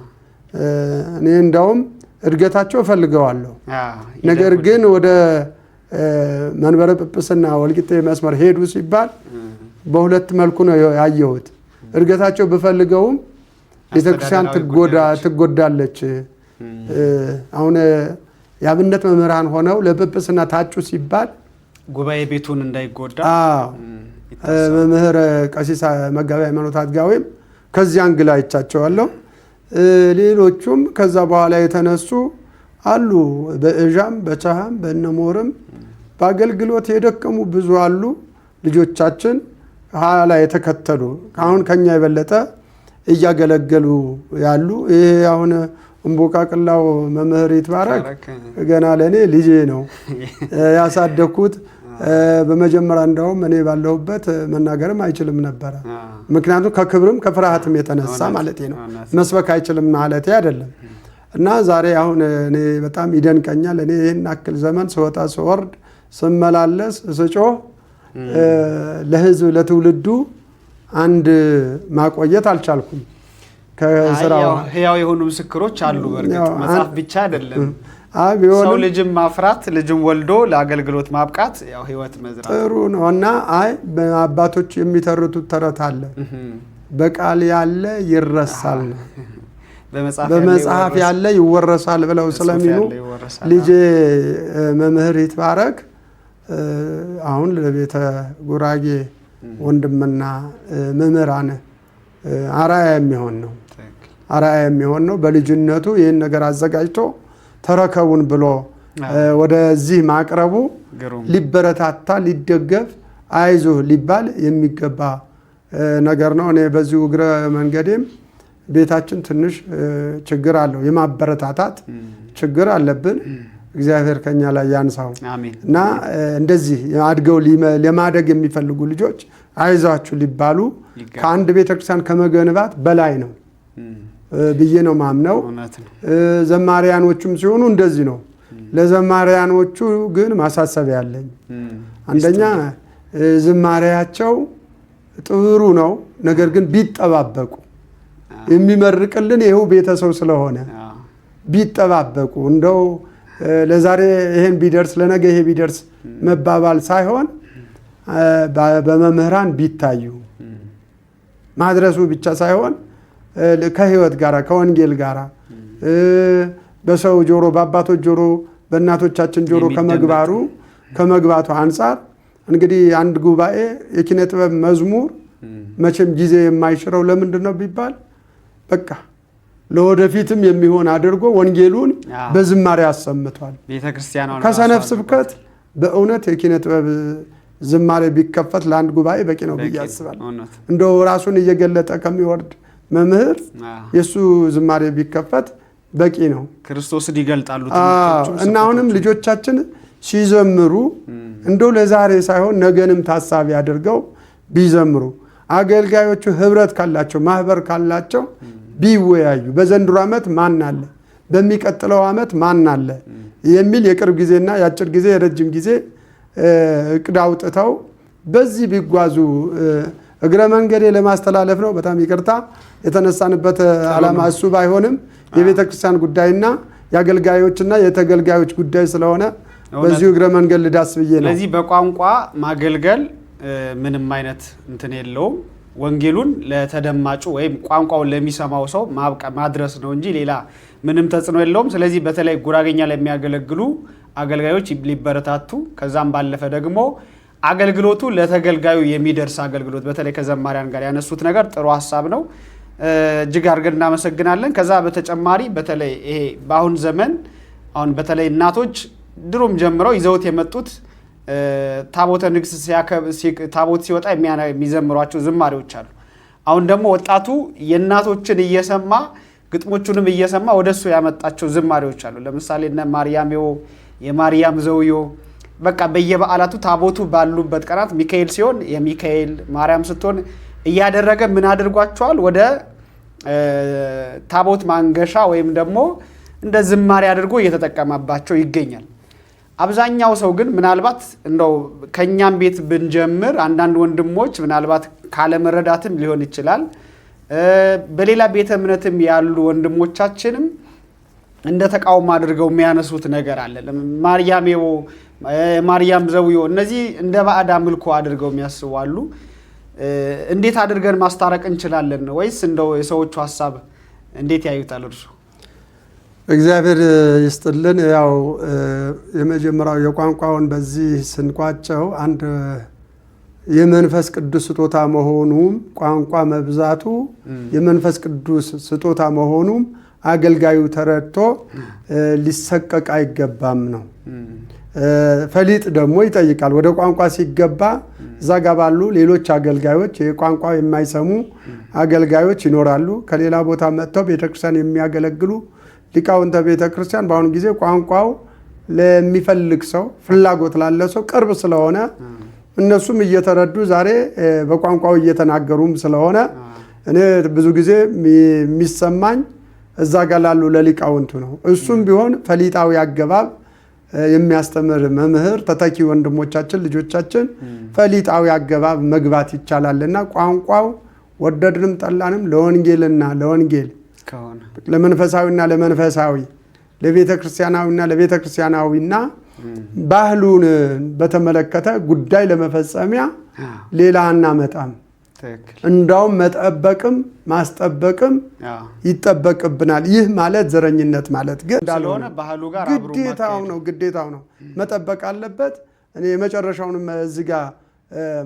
እኔ እንዳውም እድገታቸው እፈልገዋለሁ። ነገር ግን ወደ መንበረ ጵጵስና ወልቂጤ መስመር ሄዱ ሲባል በሁለት መልኩ ነው ያየሁት። እድገታቸው ብፈልገውም ቤተክርስቲያን ትጎዳለች። አሁን የአብነት መምህራን ሆነው ለጵጵስና ታጩ ሲባል ጉባኤ ቤቱን እንዳይጎዳ መምህር ቀሲስ መጋቤ ሃይማኖት አድጋዊም ከዚያ አንግላ አይቻቸዋለሁ። ሌሎቹም ከዛ በኋላ የተነሱ አሉ። በእዣም በቻሃም በእነሞርም በአገልግሎት የደከሙ ብዙ አሉ። ልጆቻችን ኋላ የተከተሉ አሁን ከኛ የበለጠ እያገለገሉ ያሉ። ይሄ አሁን እምቦቃቅላው መምህር ይትባረክ ገና ለእኔ ልጄ ነው ያሳደግኩት። በመጀመሪያ እንዳውም እኔ ባለሁበት መናገርም አይችልም ነበረ። ምክንያቱም ከክብርም ከፍርሃትም የተነሳ ማለት ነው። መስበክ አይችልም ማለት አይደለም። እና ዛሬ አሁን እኔ በጣም ይደንቀኛል። እኔ ይህን አክል ዘመን ስወጣ ስወርድ ስመላለስ ስጮህ ለሕዝብ ለትውልዱ አንድ ማቆየት አልቻልኩም። ከስራው ህያው የሆኑ ምስክሮች አሉ። በርግጥ መጽሐፍ ብቻ አይደለም። ሰው ልጅም ማፍራት ልጅም ወልዶ ለአገልግሎት ማብቃት ያው ህይወት መዝራት ጥሩ ነው። እና አባቶች የሚተርቱት ተረት አለ፣ በቃል ያለ ይረሳል ነው፣ በመጽሐፍ ያለ ይወረሳል ብለው ስለሚሉ ልጄ መምህር ይትባረክ አሁን ለቤተ ጉራጌ ወንድምና መምህራን አራያ የሚሆን ነው። በልጅነቱ ይህን ነገር አዘጋጅቶ ተረከቡን ብሎ ወደዚህ ማቅረቡ ሊበረታታ ሊደገፍ አይዞህ ሊባል የሚገባ ነገር ነው። እኔ በዚሁ እግረ መንገዴም ቤታችን ትንሽ ችግር አለው፣ የማበረታታት ችግር አለብን። እግዚአብሔር ከኛ ላይ ያንሳው እና እንደዚህ አድገው ለማደግ የሚፈልጉ ልጆች አይዟችሁ ሊባሉ ከአንድ ቤተክርስቲያን ከመገንባት በላይ ነው ብዬ ነው ማምነው። ዘማሪያኖቹም ሲሆኑ እንደዚህ ነው። ለዘማሪያኖቹ ግን ማሳሰቢያ አለኝ። አንደኛ ዝማሪያቸው ጥሩ ነው፣ ነገር ግን ቢጠባበቁ የሚመርቅልን ይኸው ቤተሰብ ስለሆነ ቢጠባበቁ እንደው ለዛሬ ይሄን ቢደርስ ለነገ ይሄ ቢደርስ መባባል ሳይሆን በመምህራን ቢታዩ ማድረሱ ብቻ ሳይሆን ከህይወት ጋራ ከወንጌል ጋራ በሰው ጆሮ በአባቶች ጆሮ በእናቶቻችን ጆሮ ከመግባቱ አንጻር እንግዲህ አንድ ጉባኤ የኪነ ጥበብ መዝሙር መቼም ጊዜ የማይሽረው ለምንድን ነው ቢባል በቃ ለወደፊትም የሚሆን አድርጎ ወንጌሉን በዝማሬ አሰምቷል። ከሰነፍ ስብከት በእውነት የኪነ ጥበብ ዝማሬ ቢከፈት ለአንድ ጉባኤ በቂ ነው ብዬ አስባለሁ። እንደው ራሱን እየገለጠ ከሚወርድ መምህር የሱ ዝማሬ ቢከፈት በቂ ነው። ክርስቶስን ይገልጣሉ እና አሁንም ልጆቻችን ሲዘምሩ እንደው ለዛሬ ሳይሆን ነገንም ታሳቢ አድርገው ቢዘምሩ፣ አገልጋዮቹ ህብረት ካላቸው ማህበር ካላቸው ቢወያዩ፣ በዘንድሮ ዓመት ማን አለ፣ በሚቀጥለው ዓመት ማን አለ የሚል የቅርብ ጊዜና የአጭር ጊዜ የረጅም ጊዜ እቅድ አውጥተው በዚህ ቢጓዙ እግረ መንገዴ ለማስተላለፍ ነው። በጣም ይቅርታ የተነሳንበት ዓላማ እሱ ባይሆንም የቤተ ክርስቲያን ጉዳይና የአገልጋዮችና የተገልጋዮች ጉዳይ ስለሆነ በዚሁ እግረ መንገድ ልዳስ ብዬ ነው። ስለዚህ በቋንቋ ማገልገል ምንም አይነት እንትን የለውም። ወንጌሉን ለተደማጩ ወይም ቋንቋውን ለሚሰማው ሰው ማድረስ ነው እንጂ ሌላ ምንም ተጽዕኖ የለውም። ስለዚህ በተለይ ጉራጌኛ ለሚያገለግሉ አገልጋዮች ሊበረታቱ፣ ከዛም ባለፈ ደግሞ አገልግሎቱ ለተገልጋዩ የሚደርስ አገልግሎት በተለይ ከዘማሪያን ጋር ያነሱት ነገር ጥሩ ሀሳብ ነው። እጅግ አድርገን እናመሰግናለን። ከዛ በተጨማሪ በተለይ ይሄ በአሁን ዘመን አሁን በተለይ እናቶች ድሮም ጀምረው ይዘውት የመጡት ታቦተ ንግስ ታቦት ሲወጣ የሚዘምሯቸው ዝማሬዎች አሉ። አሁን ደግሞ ወጣቱ የእናቶችን እየሰማ ግጥሞቹንም እየሰማ ወደሱ ያመጣቸው ዝማሬዎች አሉ። ለምሳሌ እነ የማርያም ዘውዮ በቃ በየበዓላቱ ታቦቱ ባሉበት ቀናት ሚካኤል ሲሆን የሚካኤል ማርያም ስትሆን እያደረገ ምን አድርጓቸዋል ወደ ታቦት ማንገሻ ወይም ደግሞ እንደ ዝማሬ አድርጎ እየተጠቀመባቸው ይገኛል። አብዛኛው ሰው ግን ምናልባት እንደው ከኛም ቤት ብንጀምር አንዳንድ ወንድሞች ምናልባት ካለመረዳትም ሊሆን ይችላል በሌላ ቤተ እምነትም ያሉ ወንድሞቻችንም እንደ ተቃውሞ አድርገው የሚያነሱት ነገር አለ። ማርያም ዘውዮ እነዚህ እንደ ባዕድ አምልኮ አድርገው የሚያስዋሉ። እንዴት አድርገን ማስታረቅ እንችላለን? ወይስ እንደው የሰዎቹ ሐሳብ እንዴት ያዩታል እርሱ? እግዚአብሔር ይስጥልን። ያው የመጀመሪያው የቋንቋውን በዚህ ስንቋጨው አንድ የመንፈስ ቅዱስ ስጦታ መሆኑም ቋንቋ መብዛቱ የመንፈስ ቅዱስ ስጦታ መሆኑም አገልጋዩ ተረድቶ ሊሰቀቅ አይገባም ነው። ፈሊጥ ደግሞ ይጠይቃል። ወደ ቋንቋ ሲገባ እዛ ጋ ባሉ ሌሎች አገልጋዮች የቋንቋ የማይሰሙ አገልጋዮች ይኖራሉ። ከሌላ ቦታ መጥተው ቤተክርስቲያን የሚያገለግሉ ሊቃውንተ ቤተክርስቲያን በአሁኑ ጊዜ ቋንቋው ለሚፈልግ ሰው ፍላጎት ላለ ሰው ቅርብ ስለሆነ እነሱም እየተረዱ ዛሬ በቋንቋው እየተናገሩም ስለሆነ እኔ ብዙ ጊዜ የሚሰማኝ እዛ ጋር ላሉ ለሊቃውንቱ ነው። እሱም ቢሆን ፈሊጣዊ አገባብ የሚያስተምር መምህር ተተኪ ወንድሞቻችን ልጆቻችን ፈሊጣዊ አገባብ መግባት ይቻላልና ቋንቋው ወደድንም ጠላንም ለወንጌልና ለወንጌል ለመንፈሳዊና ለመንፈሳዊ ለቤተ ክርስቲያናዊና ለቤተ ክርስቲያናዊና ባህሉን በተመለከተ ጉዳይ ለመፈጸሚያ ሌላ አናመጣም። እንዳውም መጠበቅም ማስጠበቅም ይጠበቅብናል። ይህ ማለት ዘረኝነት ማለት ግን እንዳልሆነ ባህሉ ጋር ግዴታው ነው መጠበቅ አለበት። እኔ የመጨረሻውንም እዚህ ጋር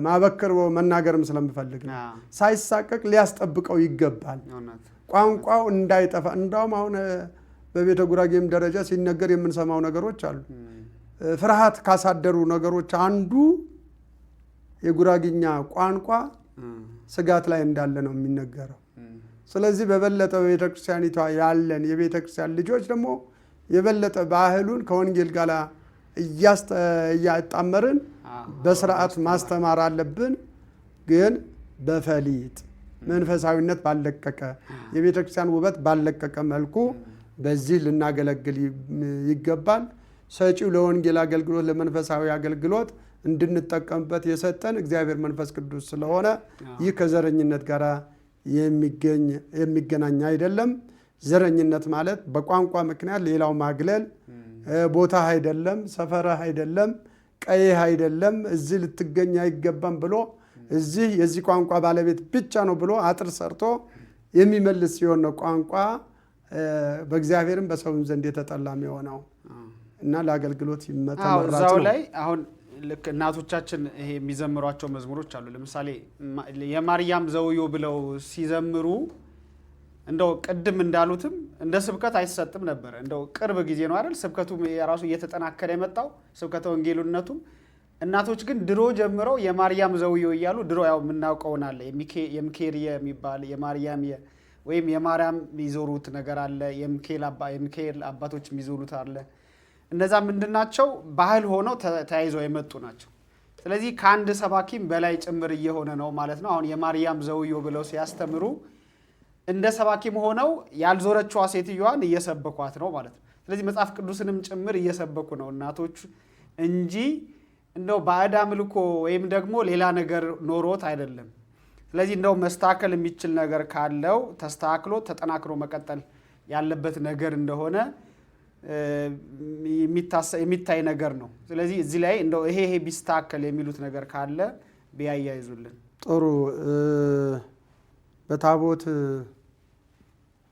ማበክር መናገርም ስለምፈልግ ነው። ሳይሳቀቅ ሊያስጠብቀው ይገባል። ቋንቋው እንዳይጠፋ እንዳውም አሁን በቤተ ጉራጌም ደረጃ ሲነገር የምንሰማው ነገሮች አሉ። ፍርሃት ካሳደሩ ነገሮች አንዱ የጉራጌኛ ቋንቋ ስጋት ላይ እንዳለ ነው የሚነገረው። ስለዚህ በበለጠ በቤተክርስቲያኒቷ ያለን የቤተክርስቲያን ልጆች ደግሞ የበለጠ ባህሉን ከወንጌል ጋር እያጣመርን በስርዓት ማስተማር አለብን። ግን በፈሊጥ መንፈሳዊነት ባለቀቀ የቤተክርስቲያን ውበት ባለቀቀ መልኩ በዚህ ልናገለግል ይገባል። ሰጪው ለወንጌል አገልግሎት ለመንፈሳዊ አገልግሎት እንድንጠቀምበት የሰጠን እግዚአብሔር መንፈስ ቅዱስ ስለሆነ ይህ ከዘረኝነት ጋር የሚገናኝ አይደለም። ዘረኝነት ማለት በቋንቋ ምክንያት ሌላው ማግለል፣ ቦታ አይደለም፣ ሰፈራ አይደለም፣ ቀይ አይደለም፣ እዚህ ልትገኝ አይገባም ብሎ እዚህ የዚህ ቋንቋ ባለቤት ብቻ ነው ብሎ አጥር ሰርቶ የሚመልስ ሲሆን ነው ቋንቋ በእግዚአብሔርም በሰውም ዘንድ የተጠላ የሆነው እና ለአገልግሎት ተመራጭ ነው። እዛው ላይ አሁን ልክ እናቶቻችን ይሄ የሚዘምሯቸው መዝሙሮች አሉ። ለምሳሌ የማርያም ዘውዮ ብለው ሲዘምሩ እንደው ቅድም እንዳሉትም እንደ ስብከት አይሰጥም ነበር። እንደው ቅርብ ጊዜ ነው አይደል ስብከቱ የራሱ እየተጠናከረ የመጣው ስብከተ ወንጌሉነቱም። እናቶች ግን ድሮ ጀምረው የማርያም ዘውዮ እያሉ ድሮ ያው የምናውቀውን አለ የሚካኤል የሚባል የማርያም ወይም የማርያም የሚዞሩት ነገር አለ። የሚካኤል አባቶች የሚዞሩት አለ። እነዛ ምንድናቸው? ባህል ሆነው ተያይዘው የመጡ ናቸው። ስለዚህ ከአንድ ሰባኪም በላይ ጭምር እየሆነ ነው ማለት ነው። አሁን የማርያም ዘውዮ ብለው ሲያስተምሩ እንደ ሰባኪም ሆነው ያልዞረችዋ ሴትዮዋን እየሰበኳት ነው ማለት ነው። ስለዚህ መጽሐፍ ቅዱስንም ጭምር እየሰበኩ ነው እናቶች እንጂ እንደው ባዕድ አምልኮ ወይም ደግሞ ሌላ ነገር ኖሮት አይደለም። ስለዚህ እንደው መስተካከል የሚችል ነገር ካለው ተስተካክሎ ተጠናክሮ መቀጠል ያለበት ነገር እንደሆነ የሚታይ ነገር ነው። ስለዚህ እዚህ ላይ እንደው ይሄ ቢስተካከል የሚሉት ነገር ካለ ቢያያይዙልን ጥሩ። በታቦት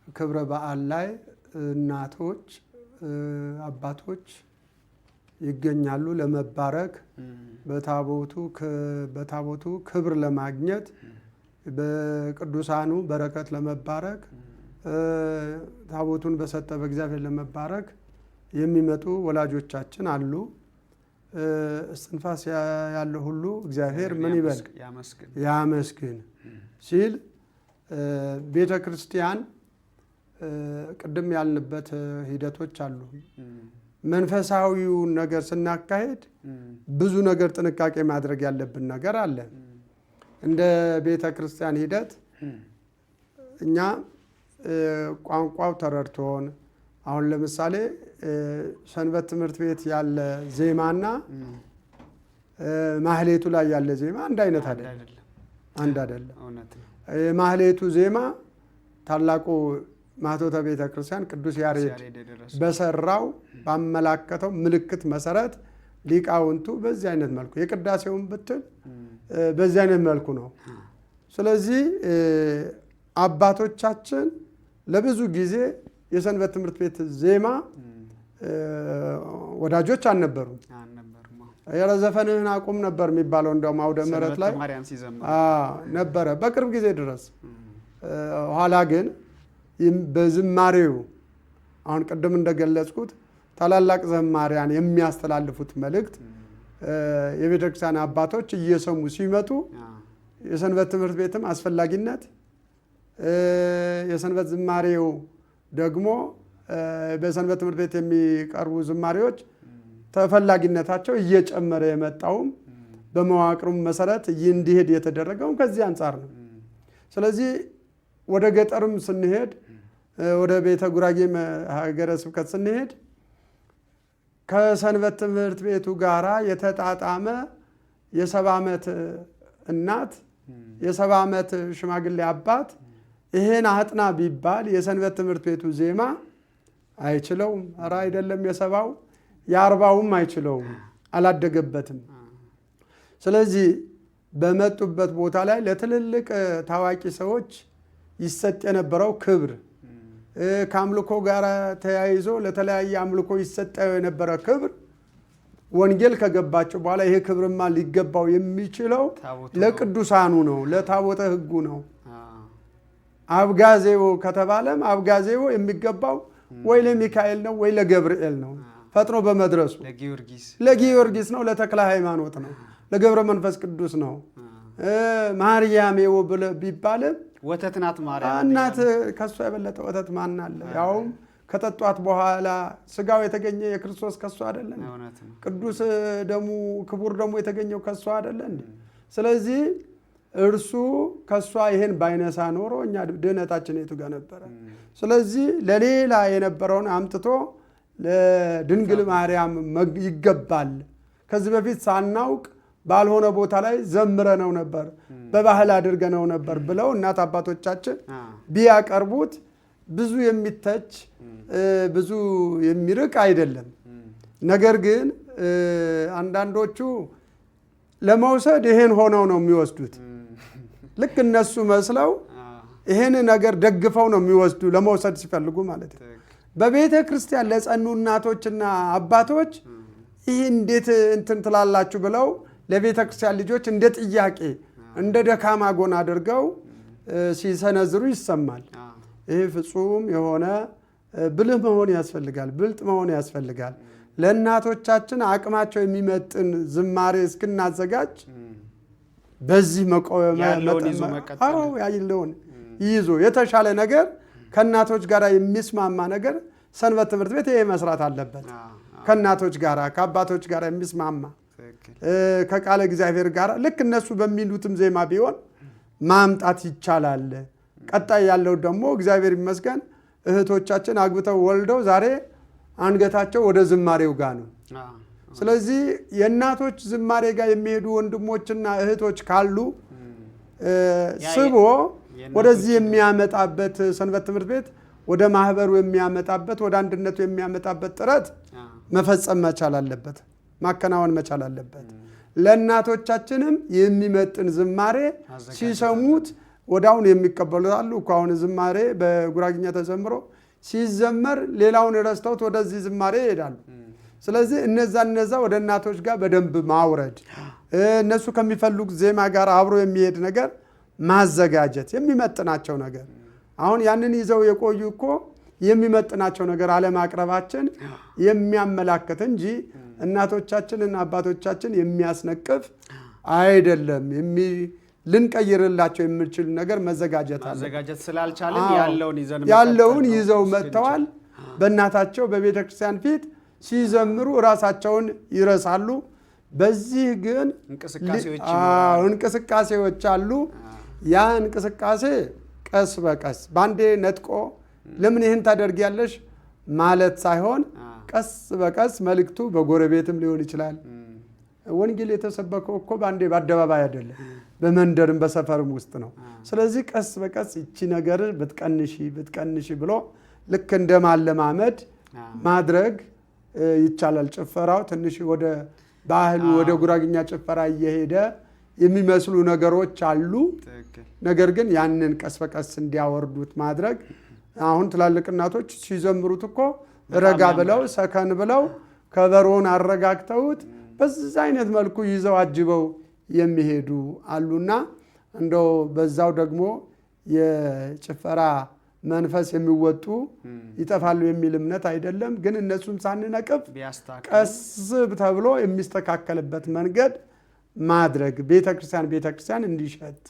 ክብረ በዓል ላይ እናቶች አባቶች ይገኛሉ ለመባረክ በታቦቱ ክብር ለማግኘት በቅዱሳኑ በረከት ለመባረክ ታቦቱን በሰጠ በእግዚአብሔር ለመባረክ የሚመጡ ወላጆቻችን አሉ። እስትንፋስ ያለው ሁሉ እግዚአብሔር ምን ይበል ያመስግን ሲል ቤተ ክርስቲያን ቅድም ያልንበት ሂደቶች አሉ። መንፈሳዊውን ነገር ስናካሄድ ብዙ ነገር ጥንቃቄ ማድረግ ያለብን ነገር አለ። እንደ ቤተ ክርስቲያን ሂደት እኛ ቋንቋው ተረድቶን አሁን ለምሳሌ ሰንበት ትምህርት ቤት ያለ ዜማና ማህሌቱ ላይ ያለ ዜማ አንድ አይነት አይደለም። የማህሌቱ ዜማ ታላቁ ማኅቶተ ቤተ ክርስቲያን ቅዱስ ያሬድ በሰራው ባመላከተው ምልክት መሰረት ሊቃውንቱ በዚህ አይነት መልኩ የቅዳሴውን ብትል በዚህ አይነት መልኩ ነው። ስለዚህ አባቶቻችን ለብዙ ጊዜ የሰንበት ትምህርት ቤት ዜማ ወዳጆች አልነበሩም። የረ ዘፈንህን አቁም ነበር የሚባለው። እንደውም አውደ ምሕረት ላይ ነበረ በቅርብ ጊዜ ድረስ። ኋላ ግን በዝማሬው አሁን ቅድም እንደገለጽኩት ታላላቅ ዘማሪያን የሚያስተላልፉት መልእክት የቤተክርስቲያን አባቶች እየሰሙ ሲመጡ የሰንበት ትምህርት ቤትም አስፈላጊነት የሰንበት ዝማሬው ደግሞ በሰንበት ትምህርት ቤት የሚቀርቡ ዝማሬዎች ተፈላጊነታቸው እየጨመረ የመጣውም በመዋቅሩም መሰረት እንዲሄድ የተደረገው ከዚህ አንጻር ነው። ስለዚህ ወደ ገጠርም ስንሄድ ወደ ቤተ ጉራጌ ሀገረ ስብከት ስንሄድ ከሰንበት ትምህርት ቤቱ ጋራ የተጣጣመ የ70 ዓመት እናት የ70 ዓመት ሽማግሌ አባት ይሄን አጥና ቢባል የሰንበት ትምህርት ቤቱ ዜማ አይችለውም። ኧረ አይደለም የ70 የ40ም አይችለውም፣ አላደገበትም። ስለዚህ በመጡበት ቦታ ላይ ለትልልቅ ታዋቂ ሰዎች ይሰጥ የነበረው ክብር ከአምልኮ ጋር ተያይዞ ለተለያየ አምልኮ ይሰጠው የነበረ ክብር ወንጌል ከገባቸው በኋላ ይሄ ክብርማ ሊገባው የሚችለው ለቅዱሳኑ ነው፣ ለታቦተ ሕጉ ነው። አብጋዜዎ ከተባለም አብጋዜዎ የሚገባው ወይ ለሚካኤል ነው ወይ ለገብርኤል ነው፣ ፈጥኖ በመድረሱ ለጊዮርጊስ ነው፣ ለተክለ ሃይማኖት ነው፣ ለገብረ መንፈስ ቅዱስ ነው። ማርያሜዎ ቢባልም ወተት ናት ማርያም እናት ከሷ የበለጠ ወተት ማን አለ? ያውም ከጠጧት በኋላ ስጋው የተገኘ የክርስቶስ ከሷ አይደለ? ቅዱስ ደሙ ክቡር ደሙ የተገኘው ከሷ አይደለ እንዴ? ስለዚህ እርሱ ከሷ ይሄን ባይነሳ ኖሮ እኛ ድህነታችን የቱ ጋር ነበረ? ስለዚህ ለሌላ የነበረውን አምጥቶ ለድንግል ማርያም ይገባል። ከዚህ በፊት ሳናውቅ ባልሆነ ቦታ ላይ ዘምረነው ነበር፣ በባህል አድርገነው ነበር ብለው እናት አባቶቻችን ቢያቀርቡት ብዙ የሚተች ብዙ የሚርቅ አይደለም። ነገር ግን አንዳንዶቹ ለመውሰድ ይሄን ሆነው ነው የሚወስዱት። ልክ እነሱ መስለው ይሄን ነገር ደግፈው ነው የሚወስዱ ለመውሰድ ሲፈልጉ ማለት ነው። በቤተ ክርስቲያን ለጸኑ እናቶችና አባቶች ይህ እንዴት እንትን ትላላችሁ ብለው ለቤተ ክርስቲያን ልጆች እንደ ጥያቄ እንደ ደካማ ጎን አድርገው ሲሰነዝሩ ይሰማል። ይህ ፍጹም የሆነ ብልህ መሆን ያስፈልጋል፣ ብልጥ መሆን ያስፈልጋል። ለእናቶቻችን አቅማቸው የሚመጥን ዝማሬ እስክናዘጋጅ በዚህ ያለውን ይዞ የተሻለ ነገር ከእናቶች ጋር የሚስማማ ነገር ሰንበት ትምህርት ቤት ይሄ መስራት አለበት። ከእናቶች ጋር ከአባቶች ጋር የሚስማማ ከቃለ እግዚአብሔር ጋር ልክ እነሱ በሚሉትም ዜማ ቢሆን ማምጣት ይቻላል። ቀጣይ ያለው ደግሞ እግዚአብሔር ይመስገን እህቶቻችን አግብተው ወልደው ዛሬ አንገታቸው ወደ ዝማሬው ጋር ነው። ስለዚህ የእናቶች ዝማሬ ጋር የሚሄዱ ወንድሞችና እህቶች ካሉ ስቦ ወደዚህ የሚያመጣበት ሰንበት ትምህርት ቤት ወደ ማህበሩ የሚያመጣበት ወደ አንድነቱ የሚያመጣበት ጥረት መፈጸም መቻል አለበት፣ ማከናወን መቻል አለበት። ለእናቶቻችንም የሚመጥን ዝማሬ ሲሰሙት ወዳውን የሚቀበሉት አሉ እኮ። አሁን ዝማሬ በጉራግኛ ተዘምሮ ሲዘመር ሌላውን ረስተውት ወደዚህ ዝማሬ ይሄዳሉ። ስለዚህ እነዛ ወደ እናቶች ጋር በደንብ ማውረድ፣ እነሱ ከሚፈልጉ ዜማ ጋር አብሮ የሚሄድ ነገር ማዘጋጀት፣ የሚመጥናቸው ነገር። አሁን ያንን ይዘው የቆዩ እኮ የሚመጥናቸው ነገር አለማቅረባችን የሚያመላክት እንጂ እናቶቻችንና አባቶቻችን የሚያስነቅፍ አይደለም። ልንቀይርላቸው የምንችል ነገር መዘጋጀት ስላልቻለን ያለውን ይዘው መጥተዋል። በእናታቸው በቤተ ክርስቲያን ፊት ሲዘምሩ ራሳቸውን ይረሳሉ። በዚህ ግን እንቅስቃሴዎች አሉ። ያ እንቅስቃሴ ቀስ በቀስ ባንዴ ነጥቆ ለምን ይህን ታደርጊያለሽ ማለት ሳይሆን ቀስ በቀስ መልእክቱ በጎረቤትም ሊሆን ይችላል። ወንጌል የተሰበከው እኮ ባንዴ በአደባባይ አይደለም፣ በመንደርም በሰፈርም ውስጥ ነው። ስለዚህ ቀስ በቀስ እቺ ነገር ብትቀንሺ ብሎ ልክ እንደማለማመድ ማድረግ ይቻላል። ጭፈራው ትንሽ ወደ ባህሉ ወደ ጉራግኛ ጭፈራ እየሄደ የሚመስሉ ነገሮች አሉ። ነገር ግን ያንን ቀስ በቀስ እንዲያወርዱት ማድረግ አሁን ትላልቅ እናቶች ሲዘምሩት እኮ ረጋ ብለው ሰከን ብለው ከበሮን አረጋግተውት በዛ አይነት መልኩ ይዘው አጅበው የሚሄዱ አሉና እንደው በዛው ደግሞ የጭፈራ መንፈስ የሚወጡ ይጠፋሉ የሚል እምነት አይደለም። ግን እነሱን ሳንነቅፍ ቀስ ተብሎ የሚስተካከልበት መንገድ ማድረግ ቤተክርስቲያን እንዲሸት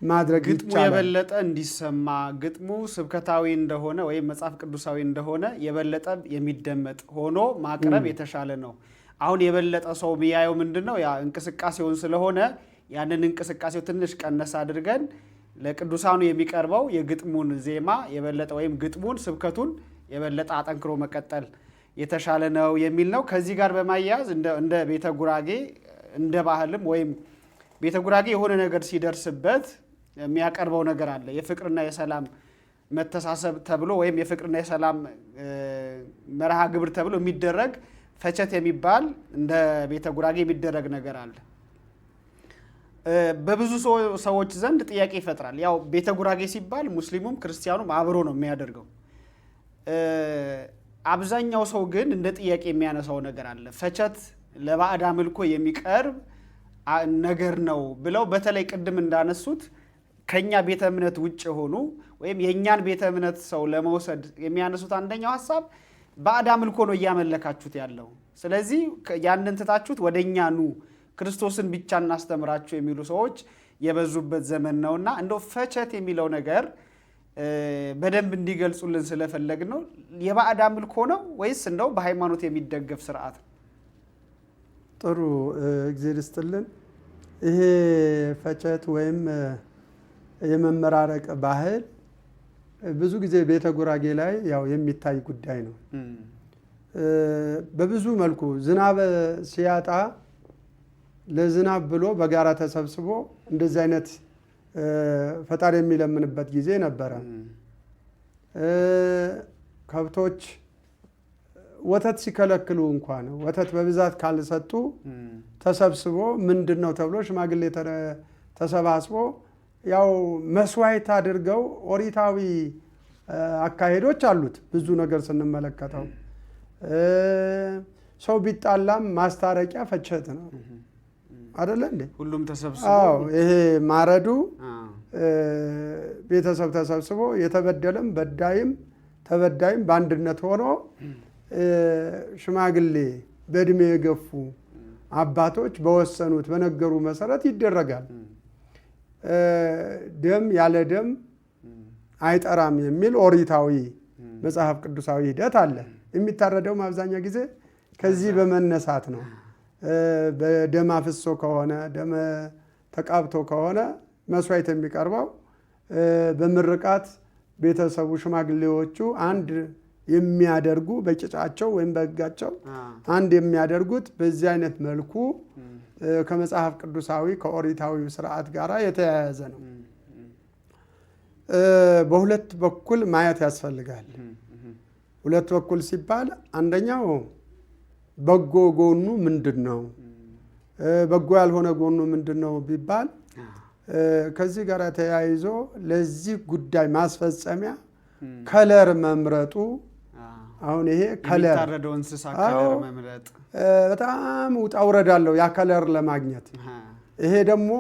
ማድረግ ይቻላል። ግጥሙ የበለጠ እንዲሰማ ግጥሙ ስብከታዊ እንደሆነ ወይም መጽሐፍ ቅዱሳዊ እንደሆነ የበለጠ የሚደመጥ ሆኖ ማቅረብ የተሻለ ነው። አሁን የበለጠ ሰው የሚያየው ምንድነው? ያ እንቅስቃሴውን ስለሆነ ያንን እንቅስቃሴው ትንሽ ቀነስ አድርገን ለቅዱሳኑ የሚቀርበው የግጥሙን ዜማ የበለጠ ወይም ግጥሙን ስብከቱን የበለጠ አጠንክሮ መቀጠል የተሻለ ነው የሚል ነው። ከዚህ ጋር በማያያዝ እንደ ቤተ ጉራጌ እንደ ባህልም ወይም ቤተ ጉራጌ የሆነ ነገር ሲደርስበት የሚያቀርበው ነገር አለ። የፍቅርና የሰላም መተሳሰብ ተብሎ ወይም የፍቅርና የሰላም መርሃ ግብር ተብሎ የሚደረግ ፈቸት የሚባል እንደ ቤተ ጉራጌ የሚደረግ ነገር አለ። በብዙ ሰዎች ዘንድ ጥያቄ ይፈጥራል። ያው ቤተ ጉራጌ ሲባል ሙስሊሙም ክርስቲያኑም አብሮ ነው የሚያደርገው። አብዛኛው ሰው ግን እንደ ጥያቄ የሚያነሳው ነገር አለ። ፈቸት ለባዕድ አምልኮ የሚቀርብ ነገር ነው ብለው በተለይ ቅድም እንዳነሱት ከኛ ቤተ እምነት ውጭ ሆኑ ወይም የኛን ቤተ እምነት ሰው ለመውሰድ የሚያነሱት አንደኛው ሐሳብ ባዕድ አምልኮ ነው እያመለካችሁት ያለው፣ ስለዚህ ያንን ትታችሁት ወደኛ ኑ ክርስቶስን ብቻ እናስተምራችሁ የሚሉ ሰዎች የበዙበት ዘመን ነውና እንደው ፈቸት የሚለው ነገር በደንብ እንዲገልጹልን ስለፈለግ ነው። የባዕድ አምልኮ ነው ወይስ እንደው በሃይማኖት የሚደገፍ ስርዓት? ጥሩ እግዚአብሔር ይስጥልን። ይሄ ፈቸት ወይም የመመራረቅ ባህል ብዙ ጊዜ ቤተ ጉራጌ ላይ ያው የሚታይ ጉዳይ ነው። በብዙ መልኩ ዝናብ ሲያጣ ለዝናብ ብሎ በጋራ ተሰብስቦ እንደዚህ አይነት ፈጣሪ የሚለምንበት ጊዜ ነበረ። ከብቶች ወተት ሲከለክሉ እንኳን ወተት በብዛት ካልሰጡ ተሰብስቦ ምንድነው ተብሎ ሽማግሌ ተሰባስቦ ያው መስዋዕት አድርገው ኦሪታዊ አካሄዶች አሉት። ብዙ ነገር ስንመለከተው ሰው ቢጣላም ማስታረቂያ ፈቸት ነው አይደለ እንዴ? ሁሉም ተሰብስቦ ይሄ ማረዱ ቤተሰብ ተሰብስቦ የተበደለም በዳይም ተበዳይም በአንድነት ሆኖ ሽማግሌ በእድሜ የገፉ አባቶች በወሰኑት በነገሩ መሰረት ይደረጋል። ደም ያለ ደም አይጠራም የሚል ኦሪታዊ መጽሐፍ ቅዱሳዊ ሂደት አለ። የሚታረደው አብዛኛው ጊዜ ከዚህ በመነሳት ነው። በደም አፍሶ ከሆነ ደም ተቃብቶ ከሆነ መስዋዕት የሚቀርበው በምርቃት ቤተሰቡ ሽማግሌዎቹ አንድ የሚያደርጉ በጭጫቸው ወይም በሕጋቸው አንድ የሚያደርጉት በዚህ አይነት መልኩ ከመጽሐፍ ቅዱሳዊ ከኦሪታዊ ስርዓት ጋር የተያያዘ ነው። በሁለት በኩል ማየት ያስፈልጋል። ሁለት በኩል ሲባል አንደኛው በጎ ጎኑ ምንድን ነው? በጎ ያልሆነ ጎኑ ምንድን ነው ቢባል ከዚህ ጋር ተያይዞ ለዚህ ጉዳይ ማስፈጸሚያ ከለር መምረጡ አሁን ይሄ ከለር የሚታረደው እንስሳ ከለር መምረጥ በጣም ውጣ ውረድ አለው ያ ከለር ለማግኘት። ይሄ ደግሞ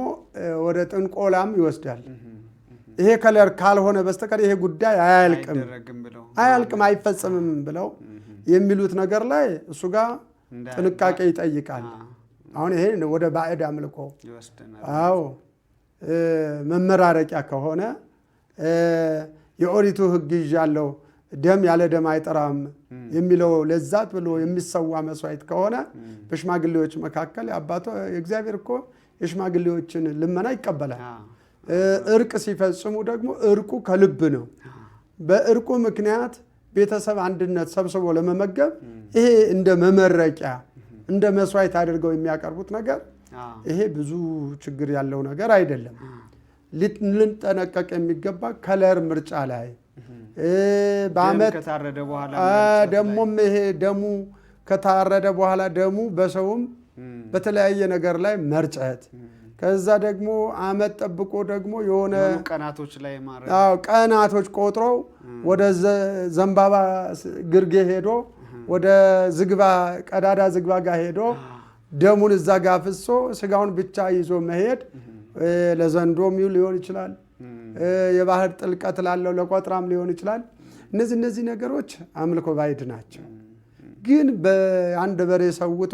ወደ ጥንቆላም ይወስዳል። ይሄ ከለር ካልሆነ በስተቀር ይሄ ጉዳይ አያልቅም አይፈጸምም ብለው የሚሉት ነገር ላይ እሱ ጋር ጥንቃቄ ይጠይቃል። አሁን ይሄ ወደ ባዕድ አምልኮ መመራረቂያ ከሆነ የኦሪቱ ሕግ ይዣለው ደም ያለ ደም አይጠራም የሚለው ለዛት ብሎ የሚሰዋ መስዋዕት ከሆነ በሽማግሌዎች መካከል አባቶ እግዚአብሔር እኮ የሽማግሌዎችን ልመና ይቀበላል። እርቅ ሲፈጽሙ ደግሞ እርቁ ከልብ ነው። በእርቁ ምክንያት ቤተሰብ አንድነት ሰብስቦ ለመመገብ ይሄ እንደ መመረቂያ እንደ መስዋዕት አድርገው የሚያቀርቡት ነገር ይሄ ብዙ ችግር ያለው ነገር አይደለም። ልንጠነቀቅ የሚገባ ከለር ምርጫ ላይ በአመት ደሞም ይሄ ደሙ ከታረደ በኋላ ደሙ በሰውም በተለያየ ነገር ላይ መርጨት ከዛ ደግሞ አመት ጠብቆ ደግሞ የሆነ ቀናቶች ቆጥረው ወደ ዘንባባ ግርጌ ሄዶ ወደ ዝግባ ቀዳዳ ዝግባ ጋር ሄዶ ደሙን እዛ ጋር ፍሶ ስጋውን ብቻ ይዞ መሄድ ለዘንዶም ሊሆን ይችላል። የባህር ጥልቀት ላለው ለቆጥራም ሊሆን ይችላል። እነዚህ ነገሮች አምልኮ ባዕድ ናቸው። ግን በአንድ በሬ ሰውቶ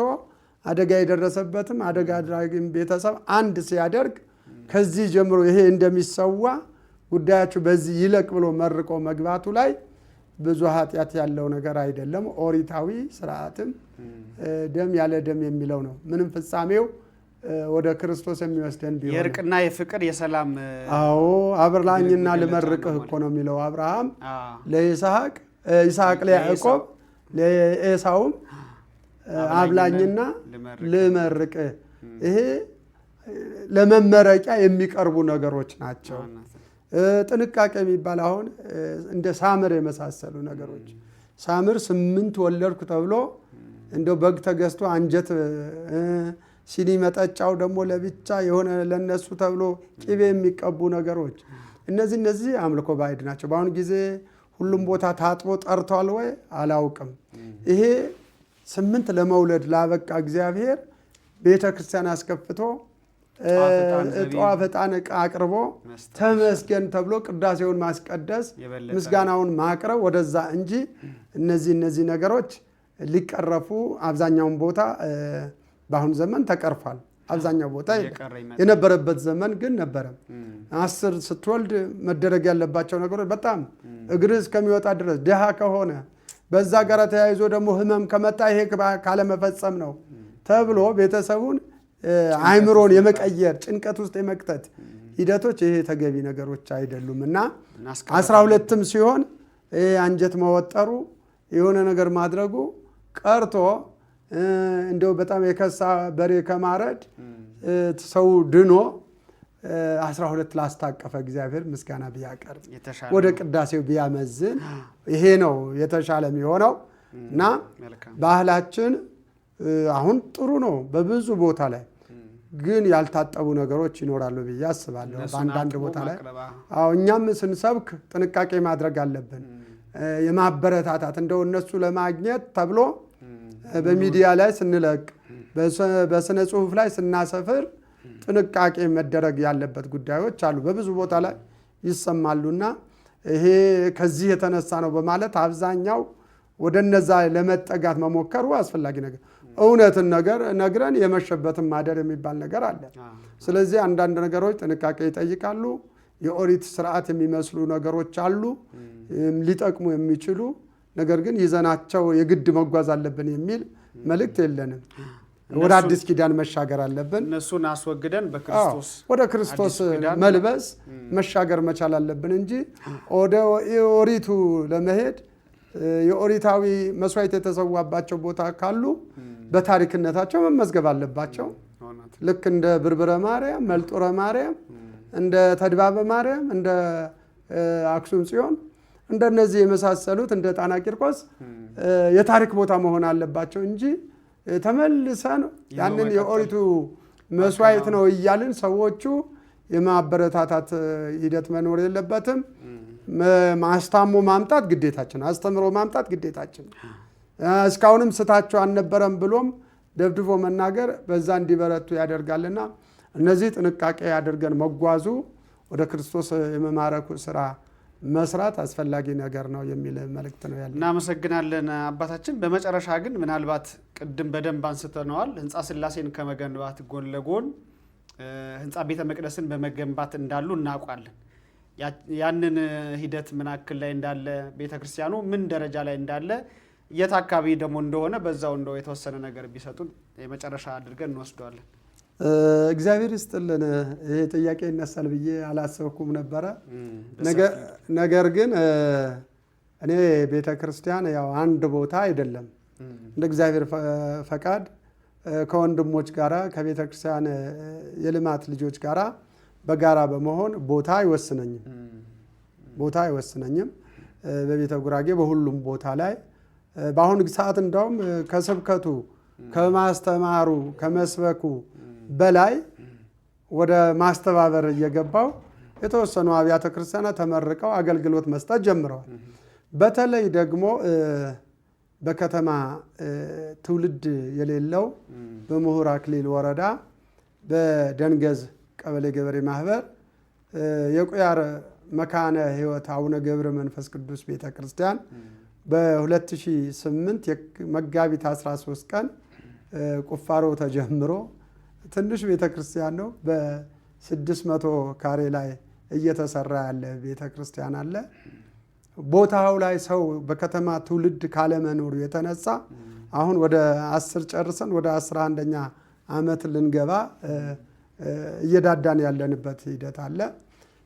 አደጋ የደረሰበትም አደጋ አድራጊም ቤተሰብ አንድ ሲያደርግ ከዚህ ጀምሮ ይሄ እንደሚሰዋ ጉዳያችሁ በዚህ ይለቅ ብሎ መርቆ መግባቱ ላይ ብዙ ኃጢአት ያለው ነገር አይደለም። ኦሪታዊ ስርዓትም ደም ያለ ደም የሚለው ነው። ምንም ፍጻሜው ወደ ክርስቶስ የሚወስደን ቢሆን የእርቅና የፍቅር የሰላም አብላኝና ልመርቅህ እኮ ነው የሚለው አብርሃም ለይስሐቅ ይስሐቅ ለያዕቆብ ለኤሳውም አብላኝና ልመርቅህ። ይሄ ለመመረቂያ የሚቀርቡ ነገሮች ናቸው። ጥንቃቄ የሚባል አሁን እንደ ሳምር የመሳሰሉ ነገሮች ሳምር 8 ወለድኩ ተብሎ እንደው በግ ተገዝቶ አንጀት ሲኒ መጠጫው ደግሞ ለብቻ የሆነ ለነሱ ተብሎ ቅቤ የሚቀቡ ነገሮች እነዚህ አምልኮ ባዕድ ናቸው። በአሁኑ ጊዜ ሁሉም ቦታ ታጥቦ ጠርቷል ወይ አላውቅም። ይሄ 8 ለመውለድ ላበቃ እግዚአብሔር ቤተ ክርስቲያን አስከፍቶ ጧፍ ዕጣን አቅርቦ ተመስገን ተብሎ ቅዳሴውን ማስቀደስ ምስጋናውን ማቅረብ ወደዛ እንጂ እነዚህ ነገሮች ሊቀረፉ አብዛኛውን ቦታ በአሁኑ ዘመን ተቀርፏል። አብዛኛው ቦታ የነበረበት ዘመን ግን ነበረ። 10 ስትወልድ መደረግ ያለባቸው ነገሮች በጣም እግር እስከሚወጣ ድረስ ድሃ ከሆነ በዛ ጋር ተያይዞ ደግሞ ህመም ከመጣ ይሄ ካለመፈጸም ነው ተብሎ ቤተሰቡን አይምሮን የመቀየር ጭንቀት ውስጥ የመክተት ሂደቶች ይሄ ተገቢ ነገሮች አይደሉም እና 12ም ሲሆን አንጀት መወጠሩ የሆነ ነገር ማድረጉ ቀርቶ እንደው በጣም የከሳ በሬ ከማረድ ሰው ድኖ 12 ላስታቀፈ እግዚአብሔር ምስጋና ቢያቀርብ ወደ ቅዳሴው ቢያመዝን ይሄ ነው የተሻለ የሚሆነው እና ባህላችን አሁን ጥሩ ነው በብዙ ቦታ ላይ ግን ያልታጠቡ ነገሮች ይኖራሉ ብዬ አስባለሁ በአንዳንድ ቦታ ላይ። አዎ እኛም ስንሰብክ ጥንቃቄ ማድረግ አለብን። የማበረታታት እንደው እነሱ ለማግኘት ተብሎ በሚዲያ ላይ ስንለቅ በስነ ጽሁፍ ላይ ስናሰፍር ጥንቃቄ መደረግ ያለበት ጉዳዮች አሉ። በብዙ ቦታ ላይ ይሰማሉና ይሄ ከዚህ የተነሳ ነው በማለት አብዛኛው ወደ እነዛ ለመጠጋት መሞከሩ አስፈላጊ ነገር። እውነትን ነገር ነግረን የመሸበትን ማደር የሚባል ነገር አለ። ስለዚህ አንዳንድ ነገሮች ጥንቃቄ ይጠይቃሉ። የኦሪት ስርዓት የሚመስሉ ነገሮች አሉ ሊጠቅሙ የሚችሉ ነገር ግን ይዘናቸው የግድ መጓዝ አለብን የሚል መልእክት የለንም። ወደ አዲስ ኪዳን መሻገር አለብን። እነሱን አስወግደን በክርስቶስ ወደ ክርስቶስ መልበስ መሻገር መቻል አለብን እንጂ ወደ ኦሪቱ ለመሄድ የኦሪታዊ መስዋዕት የተሰዋባቸው ቦታ ካሉ በታሪክነታቸው መመዝገብ አለባቸው። ልክ እንደ ብርብረ ማርያም፣ መልጡረ ማርያም፣ እንደ ተድባበ ማርያም፣ እንደ አክሱም ጽዮን እንደነዚህ የመሳሰሉት እንደ ጣና ቂርቆስ የታሪክ ቦታ መሆን አለባቸው እንጂ ተመልሰን ያንን የኦሪቱ መስዋዕት ነው እያልን ሰዎቹ የማበረታታት ሂደት መኖር የለበትም። ማስታሞ ማምጣት ግዴታችን፣ አስተምሮ ማምጣት ግዴታችን። እስካሁንም ስታቸው አልነበረም ብሎም ደብድቦ መናገር በዛ እንዲበረቱ ያደርጋልና እነዚህ ጥንቃቄ ያደርገን መጓዙ ወደ ክርስቶስ የመማረኩ ስራ መስራት አስፈላጊ ነገር ነው የሚል መልእክት ነው ያለው። እናመሰግናለን አባታችን። በመጨረሻ ግን ምናልባት ቅድም በደንብ አንስተነዋል፣ ህንፃ ስላሴን ከመገንባት ጎን ለጎን ህንፃ ቤተ መቅደስን በመገንባት እንዳሉ እናውቃለን። ያንን ሂደት ምን አክል ላይ እንዳለ ቤተክርስቲያኑ ምን ደረጃ ላይ እንዳለ የት አካባቢ ደግሞ እንደሆነ በዛው እንደው የተወሰነ ነገር ቢሰጡን የመጨረሻ አድርገን እንወስደዋለን። እግዚአብሔር ይስጥልን። ይሄ ጥያቄ ይነሳል ብዬ አላሰብኩም ነበረ። ነገር ግን እኔ ቤተክርስቲያን ያው አንድ ቦታ አይደለም፣ እንደ እግዚአብሔር ፈቃድ ከወንድሞች ጋራ ከቤተክርስቲያን የልማት ልጆች ጋራ በጋራ በመሆን ቦታ አይወስነኝም። በቤተ ጉራጌ በሁሉም ቦታ ላይ በአሁኑ ሰዓት እንደውም ከስብከቱ ከማስተማሩ ከመስበኩ በላይ ወደ ማስተባበር እየገባው የተወሰኑ አብያተ ክርስቲያናት ተመርቀው አገልግሎት መስጠት ጀምረዋል። በተለይ ደግሞ በከተማ ትውልድ የሌለው በምሁር አክሊል ወረዳ በደንገዝ ቀበሌ ገበሬ ማህበር የቁያር መካነ ሕይወት አቡነ ገብረ መንፈስ ቅዱስ ቤተክርስቲያን በ2008 መጋቢት 13 ቀን ቁፋሮ ተጀምሮ ትንሽ ቤተክርስቲያን ነው። በ600 ካሬ ላይ እየተሰራ ያለ ቤተክርስቲያን አለ። ቦታው ላይ ሰው በከተማ ትውልድ ካለመኖሩ የተነሳ አሁን ወደ 10 ጨርሰን ወደ 11ኛ ዓመት ልንገባ እየዳዳን ያለንበት ሂደት አለ።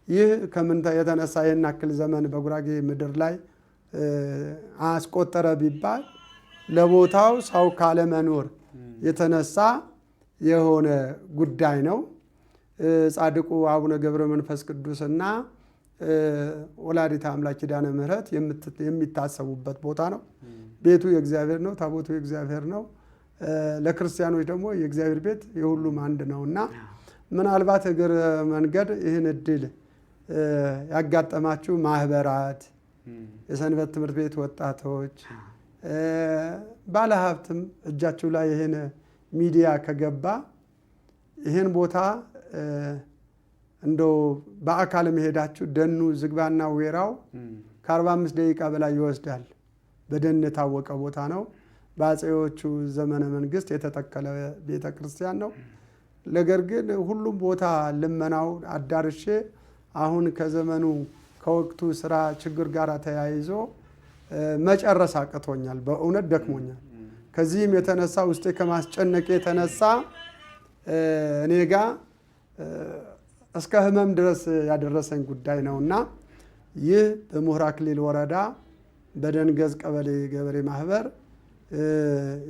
ይህ ከምን የተነሳ ይህን አክል ዘመን በጉራጌ ምድር ላይ አስቆጠረ ቢባል ለቦታው ሰው ካለመኖር የተነሳ የሆነ ጉዳይ ነው። ጻድቁ አቡነ ገብረ መንፈስ ቅዱስና ወላዲተ አምላክ ኪዳነ ምሕረት የሚታሰቡበት ቦታ ነው። ቤቱ የእግዚአብሔር ነው፣ ታቦቱ የእግዚአብሔር ነው። ለክርስቲያኖች ደግሞ የእግዚአብሔር ቤት የሁሉም አንድ ነውና ምናልባት እግር መንገድ ይህን እድል ያጋጠማችሁ ማህበራት፣ የሰንበት ትምህርት ቤት ወጣቶች፣ ባለሀብትም እጃችሁ ላይ ይህን ሚዲያ ከገባ ይህን ቦታ እንደው በአካል መሄዳችሁ ደኑ ዝግባና ወይራው ከ45 ደቂቃ በላይ ይወስዳል። በደን የታወቀ ቦታ ነው። በአፄዎቹ ዘመነ መንግስት የተተከለ ቤተ ክርስቲያን ነው። ነገር ግን ሁሉም ቦታ ልመናው አዳርሼ አሁን ከዘመኑ ከወቅቱ ስራ ችግር ጋር ተያይዞ መጨረስ አቅቶኛል። በእውነት ደክሞኛል። ከዚህም የተነሳ ውስጤ ከማስጨነቅ የተነሳ እኔ ጋ እስከ ህመም ድረስ ያደረሰኝ ጉዳይ ነውና ይህ በምሁር አክሊል ወረዳ በደንገዝ ቀበሌ ገበሬ ማህበር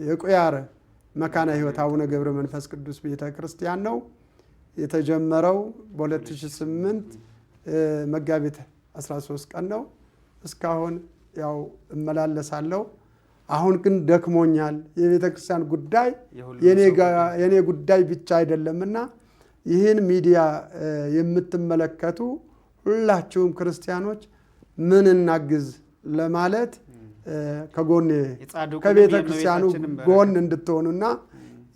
የቁያር መካነ ሕይወት አቡነ ገብረ መንፈስ ቅዱስ ቤተ ክርስቲያን ነው። የተጀመረው በ2008 መጋቢት 13 ቀን ነው። እስካሁን ያው እመላለሳለሁ። አሁን ግን ደክሞኛል፣ የቤተ ክርስቲያን ጉዳይ የኔ ጉዳይ ብቻ አይደለምና ይህን ሚዲያ የምትመለከቱ ሁላችሁም ክርስቲያኖች ምን እናግዝ ለማለት ከጎኔ ከቤተ ክርስቲያኑ ጎን እንድትሆኑና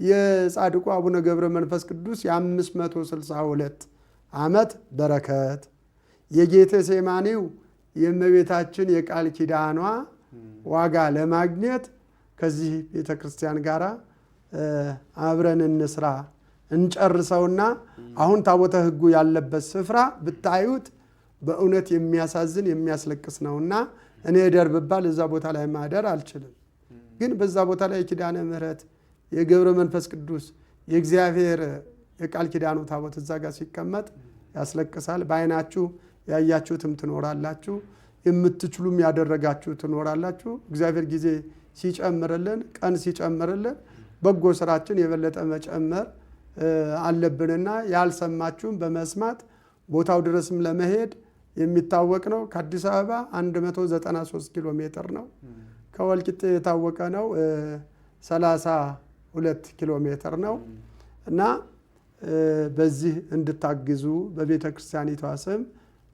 የጻድቁ አቡነ ገብረ መንፈስ ቅዱስ የ562 ዓመት በረከት የጌቴሴማኒው የእመቤታችን የቃል ኪዳኗ ዋጋ ለማግኘት ከዚህ ቤተ ክርስቲያን ጋር አብረን እንስራ እንጨርሰውና አሁን ታቦተ ሕጉ ያለበት ስፍራ ብታዩት በእውነት የሚያሳዝን የሚያስለቅስ ነውና እኔ ደር ብባል እዛ ቦታ ላይ ማደር አልችልም። ግን በዛ ቦታ ላይ የኪዳነ ምሕረት የገብረ መንፈስ ቅዱስ የእግዚአብሔር የቃል ኪዳኑ ታቦት እዛ ጋር ሲቀመጥ ያስለቅሳል። በአይናችሁ ያያችሁትም ትኖራላችሁ፣ የምትችሉም ያደረጋችሁ ትኖራላችሁ። እግዚአብሔር ጊዜ ሲጨምርልን ቀን ሲጨምርልን በጎ ስራችን የበለጠ መጨመር አለብንና ያልሰማችሁም በመስማት ቦታው ድረስም ለመሄድ የሚታወቅ ነው። ከአዲስ አበባ 193 ኪሎ ሜትር ነው። ከወልቂጤ የታወቀ ነው 32 ኪሎ ሜትር ነው እና በዚህ እንድታግዙ በቤተ ክርስቲያኒቷ ስም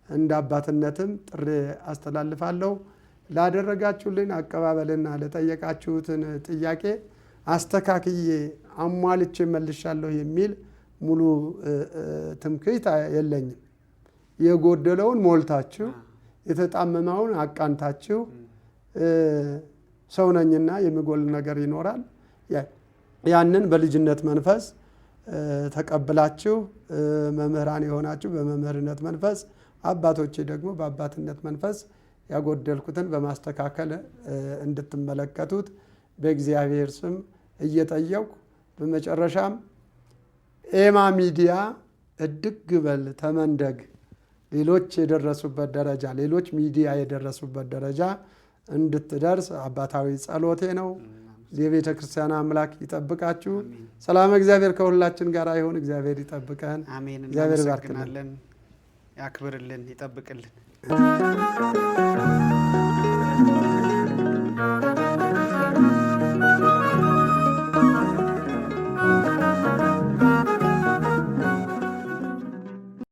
እንደ አባትነትም ጥሪ አስተላልፋለሁ። ላደረጋችሁልን አቀባበልና ለጠየቃችሁትን ጥያቄ አስተካክዬ አሟልቼ መልሻለሁ የሚል ሙሉ ትምክህት የለኝም። የጎደለውን ሞልታችሁ የተጣመመውን አቃንታችሁ ሰው ነኝና የሚጎል ነገር ይኖራል። ያንን በልጅነት መንፈስ ተቀብላችሁ መምህራን የሆናችሁ በመምህርነት መንፈስ፣ አባቶቼ ደግሞ በአባትነት መንፈስ ያጎደልኩትን በማስተካከል እንድትመለከቱት በእግዚአብሔር ስም እየጠየቁ በመጨረሻም ኤማ ሚዲያ እድግ በል ተመንደግ፣ ሌሎች የደረሱበት ደረጃ ሌሎች ሚዲያ የደረሱበት ደረጃ እንድትደርስ አባታዊ ጸሎቴ ነው። የቤተ ክርስቲያን አምላክ ይጠብቃችሁ። ሰላም እግዚአብሔር ከሁላችን ጋር ይሁን። እግዚአብሔር ይጠብቀን። አሜን። እግዚአብሔር ይባርክልን፣ ያክብርልን፣ ይጠብቅልን።